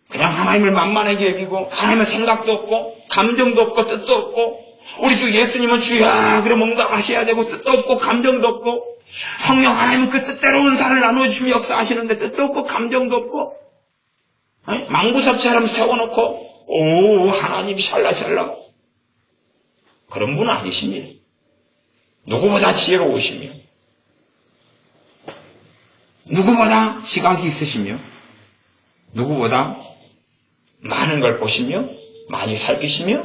그냥 하나님을 만만하게 여기고 하나님은 생각도 없고 감정도 없고 뜻도 없고 우리 주 예수님은 주야 그럼 응답하셔야 되고 뜻도 없고 감정도 없고 성령 하나님은 그 뜻대로 은사를 나눠주시며 역사하시는데 뜻도 없고 감정도 없고 망구섭처럼 세워놓고 하나님이 샬라샬라 그런 분은 아니십니다. 누구보다 지혜로우시며 누구보다 시각이 있으시며 누구보다 많은 걸 보시며 많이 살피시며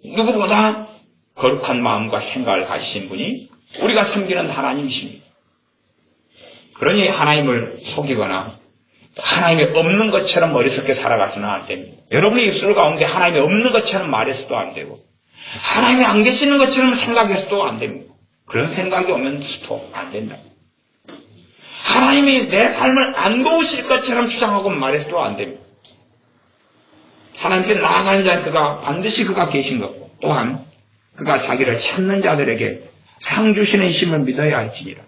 누구보다 거룩한 마음과 생각을 가지신 분이 우리가 섬기는 하나님이십니다. 그러니 하나님을 속이거나 하나님이 없는 것처럼 어리석게 살아가서는 안 됩니다. 여러분의 입술 가운데 하나님이 없는 것처럼 말해서도 안 되고 하나님이 안 계시는 것처럼 생각해서도 안 됩니다. 그런 생각이 오면 스톱 안 된다. 하나님이 내 삶을 안 도우실 것처럼 주장하고 말해서도 안 됩니다. 하나님께 나아가는 자는 반드시 그가 계신 것고 또한 그가 자기를 찾는 자들에게 상 주시는 힘을 믿어야 할지니라.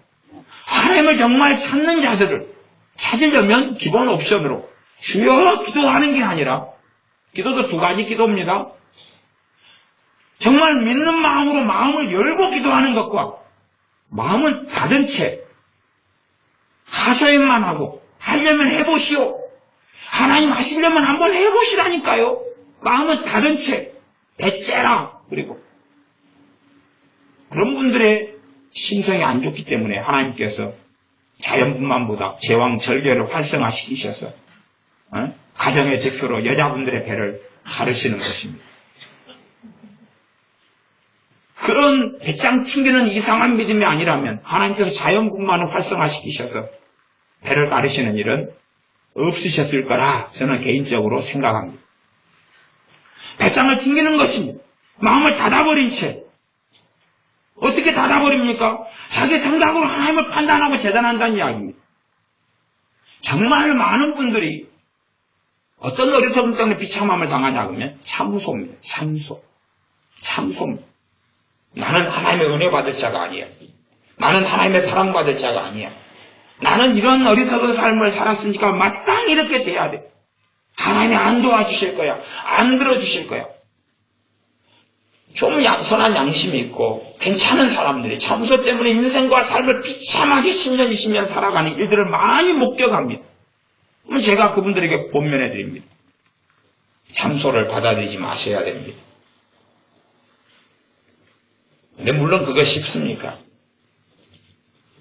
하나님을 정말 찾는 자들을 찾으려면 기본 옵션으로 주여 기도하는 게 아니라 기도도 두 가지 기도입니다. 정말 믿는 마음으로 마음을 열고 기도하는 것과 마음은 닫은 채 하소연만 하고 하려면 해보시오. 하나님 하시려면 한번 해보시라니까요. 마음은 닫은 채 배째라. 그리고 그런 분들의 심성이 안 좋기 때문에 하나님께서 자연분만보다 제왕절개를 활성화시키셔서 가정의 대표로 여자분들의 배를 가르시는 것입니다. 그런 배짱 튕기는 이상한 믿음이 아니라면 하나님께서 자연분만을 활성화시키셔서 배를 가르시는 일은 없으셨을 거라 저는 개인적으로 생각합니다. 배짱을 튕기는 것입니다. 마음을 닫아버린 채 어떻게 닫아버립니까? 자기 생각으로 하나님을 판단하고 재단한다는 이야기입니다. 정말 많은 분들이 어떤 어리석음 때문에 비참함을 당하냐 그러면 참소입니다. 참소입니다. 나는 하나님의 은혜 받을 자가 아니야. 나는 하나님의 사랑받을 자가 아니야. 나는 이런 어리석은 삶을 살았으니까 마땅히 이렇게 돼야 돼. 하나님이 안 도와주실 거야. 안 들어주실 거야. 좀 선한 양심이 있고 괜찮은 사람들이 참소 때문에 인생과 삶을 비참하게 10년, 20년 살아가는 일들을 많이 목격합니다. 그럼 제가 그분들에게 본면해 드립니다. 참소를 받아들이지 마셔야 됩니다. 근데 물론 그거 쉽습니까?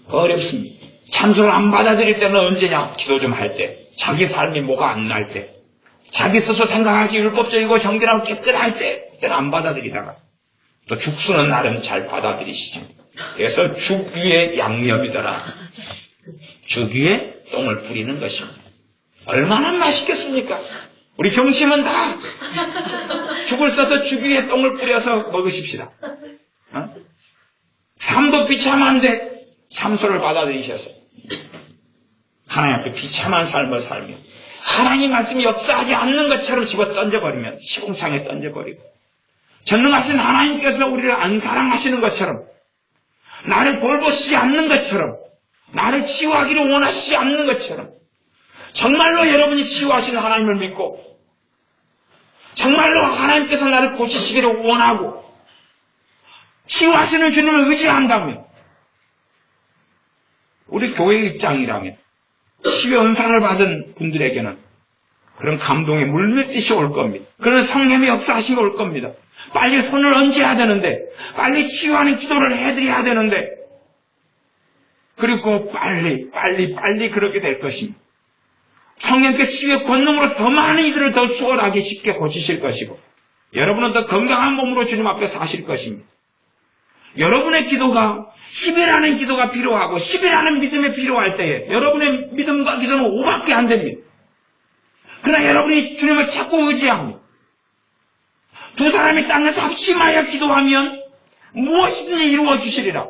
어렵습니다. 참소를 안 받아들일 때는 언제냐? 기도 좀 할 때. 자기 삶이 뭐가 안 날 때. 자기 스스로 생각하기 율법적이고 정결하고 깨끗할 때. 그때는 안 받아들이다가. 또 죽수는 나름 잘 받아들이시죠. 그래서 죽 위에 양념이더라. 죽 위에 똥을 뿌리는 것입니다. 얼마나 맛있겠습니까? 우리 정치면 다 죽을 써서 죽 위에 똥을 뿌려서 먹으십시다. 삶도 비참한데 참소를 받아들이셔서 하나님 앞에 비참한 삶을 살며 하나님 말씀이 역사하지 않는 것처럼 집어 던져버리면 시궁창에 던져버리고 전능하신 하나님께서 우리를 안 사랑하시는 것처럼 나를 돌보시지 않는 것처럼 나를 치유하기를 원하시지 않는 것처럼 정말로 여러분이 치유하시는 하나님을 믿고 정말로 하나님께서 나를 고치시기를 원하고 치유하시는 주님을 의지한다면 우리 교회의 입장이라면 치유 은상을 받은 분들에게는 그런 감동의 물밀듯이 올 겁니다. 그런 성령의 역사하심이 올 겁니다. 빨리 손을 얹어야 되는데 빨리 치유하는 기도를 해드려야 되는데 그리고 빨리 그렇게 될 것입니다. 성령께 치유의 권능으로 더 많은 이들을 더 수월하게 쉽게 고치실 것이고 여러분은 더 건강한 몸으로 주님 앞에 사실 것입니다. 여러분의 기도가 10이라는 기도가 필요하고 10이라는 믿음이 필요할 때에 여러분의 믿음과 기도는 5밖에 안 됩니다. 그러나 여러분이 주님을 찾고 의지합니다. 두 사람이 땅에서 합심하여 기도하면 무엇이든지 이루어 주시리라.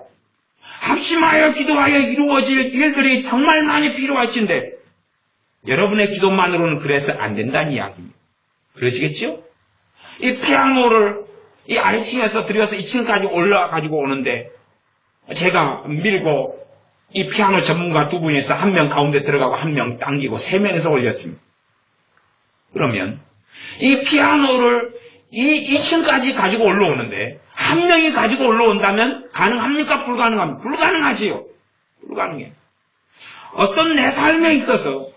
합심하여 기도하여 이루어질 일들이 정말 많이 필요할진데 여러분의 기도만으로는 그래서 안 된다는 이야기입니다. 그러시겠죠? 이 피아노를 이 아래층에서 들여서 2층까지 올라가지고 오는데 제가 밀고 이 피아노 전문가 두 분이서 한 명 가운데 들어가고 한 명 당기고 3명에서 올렸습니다. 그러면 이 피아노를 이 2층까지 가지고 올라오는데 한 명이 가지고 올라온다면 가능합니까? 불가능합니까? 불가능하지요. 불가능해요. 어떤 내 삶에 있어서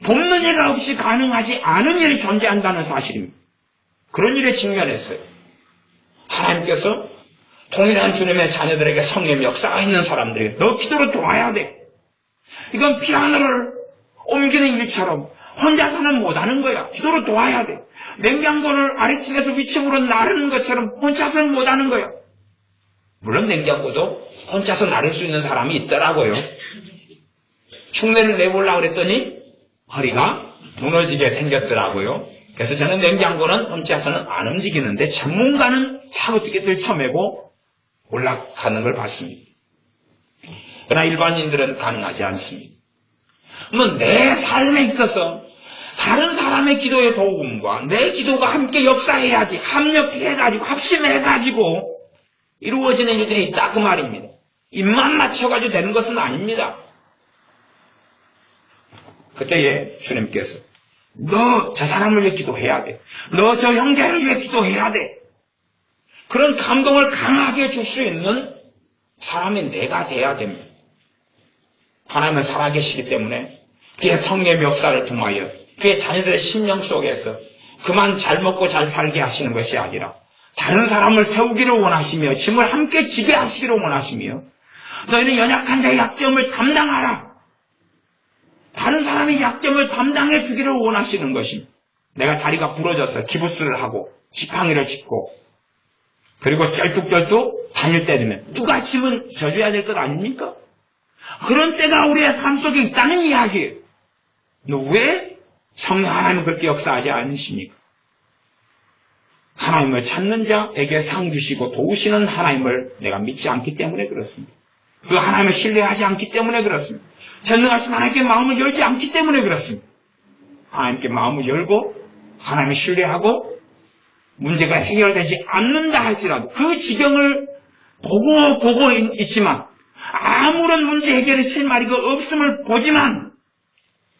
돕는 일 없이 가능하지 않은 일이 존재한다는 사실입니다. 그런 일에 직면했어요. 하나님께서 동일한 주님의 자녀들에게 성령의 역사가 있는 사람들에게 너 기도로 도와야 돼. 이건 피아노를 옮기는 일처럼 혼자서는 못하는 거야. 기도로 도와야 돼. 냉장고를 아래층에서 위층으로 나르는 것처럼 혼자서는 못하는 거야. 물론 냉장고도 혼자서 나를 수 있는 사람이 있더라고요. 흉내를 내보려고 그랬더니 허리가 무너지게 생겼더라고요. 그래서 저는 냉장고는 혼자서는 안 움직이는데 전문가는 다 어떻게 들쳐매고 올라가는 걸 봤습니다. 그러나 일반인들은 가능하지 않습니다. 내 삶에 있어서 다른 사람의 기도의 도움과 내 기도가 함께 역사해야지, 합력해가지고 합심해가지고 이루어지는 일들이 있다 그 말입니다. 입만 맞춰가지고 되는 것은 아닙니다. 그때에 주님께서 너 저 사람을 위해 기도해야 돼. 너 저 형제를 위해 기도해야 돼. 그런 감동을 강하게 줄 수 있는 사람이 내가 돼야 됩니다. 하나님은 살아계시기 때문에 그의 성령의 역사를 통하여 그의 자녀들의 심령 속에서 그만 잘 먹고 잘 살게 하시는 것이 아니라 다른 사람을 세우기를 원하시며 짐을 함께 지게 하시기를 원하시며 너희는 연약한 자의 약점을 담당하라. 다른 사람의 약점을 담당해 주기를 원하시는 것입니다. 내가 다리가 부러져서 기부스를 하고 지팡이를 짚고 그리고 쩔뚝쩔뚝 다닐 때면 누가 짐은 져줘야 될 것 아닙니까? 그런 때가 우리의 삶 속에 있다는 이야기예요. 왜 성령 하나님은 그렇게 역사하지 않으십니까? 하나님을 찾는 자에게 상 주시고 도우시는 하나님을 내가 믿지 않기 때문에 그렇습니다. 그 하나님을 신뢰하지 않기 때문에 그렇습니다. 전능하신 하나님께 마음을 열지 않기 때문에 그렇습니다. 하나님께 마음을 열고 하나님을 신뢰하고 문제가 해결되지 않는다 할지라도 그 지경을 보고 있지만 아무런 문제 해결의 실마리가 없음을 보지만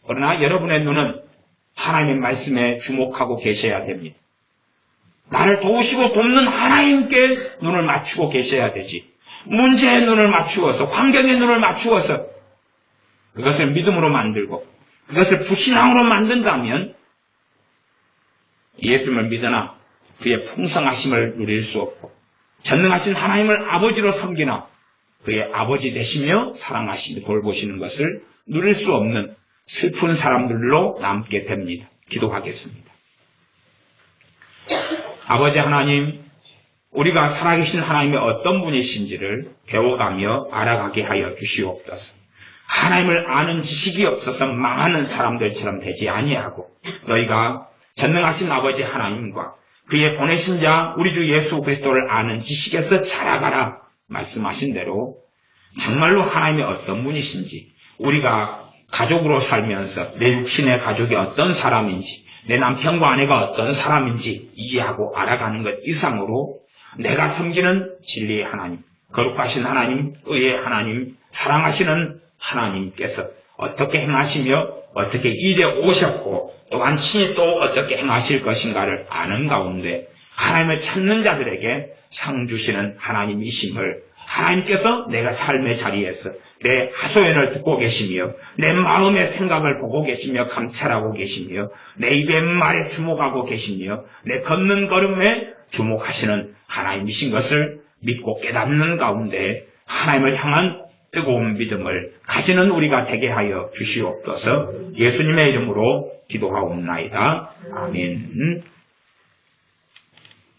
그러나 여러분의 눈은 하나님의 말씀에 주목하고 계셔야 됩니다. 나를 도우시고 돕는 하나님께 눈을 맞추고 계셔야 되지. 문제에 눈을 맞추어서 환경에 눈을 맞추어서 그것을 믿음으로 만들고 그것을 불신앙으로 만든다면 예수님을 믿으나 그의 풍성하심을 누릴 수 없고 전능하신 하나님을 아버지로 섬기나 그의 아버지 되시며 사랑하시며 돌보시는 것을 누릴 수 없는 슬픈 사람들로 남게 됩니다. 기도하겠습니다. 아버지 하나님, 우리가 살아계신 하나님의 어떤 분이신지를 배워가며 알아가게 하여 주시옵소서. 하나님을 아는 지식이 없어서 망하는 사람들처럼 되지 아니하고 너희가 전능하신 아버지 하나님과 그의 보내신 자 우리 주 예수 그리스도를 아는 지식에서 자라가라 말씀하신 대로 정말로 하나님의 어떤 분이신지 우리가 가족으로 살면서 내 육신의 가족이 어떤 사람인지 내 남편과 아내가 어떤 사람인지 이해하고 알아가는 것 이상으로 내가 섬기는 진리의 하나님, 거룩하신 하나님, 의의 하나님, 사랑하시는 하나님께서 어떻게 행하시며 어떻게 이래 오셨고 또한 친히 또 어떻게 행하실 것인가를 아는 가운데 하나님을 찾는 자들에게 상 주시는 하나님이심을 하나님께서 내가 삶의 자리에서 내 하소연을 듣고 계시며 내 마음의 생각을 보고 계시며 감찰하고 계시며 내 입의 말에 주목하고 계시며 내 걷는 걸음에 주목하시는 하나님이신 것을 믿고 깨닫는 가운데 하나님을 향한 뜨거운 믿음을 가지는 우리가 되게 하여 주시옵소서. 예수님의 이름으로 기도하옵나이다. 아멘.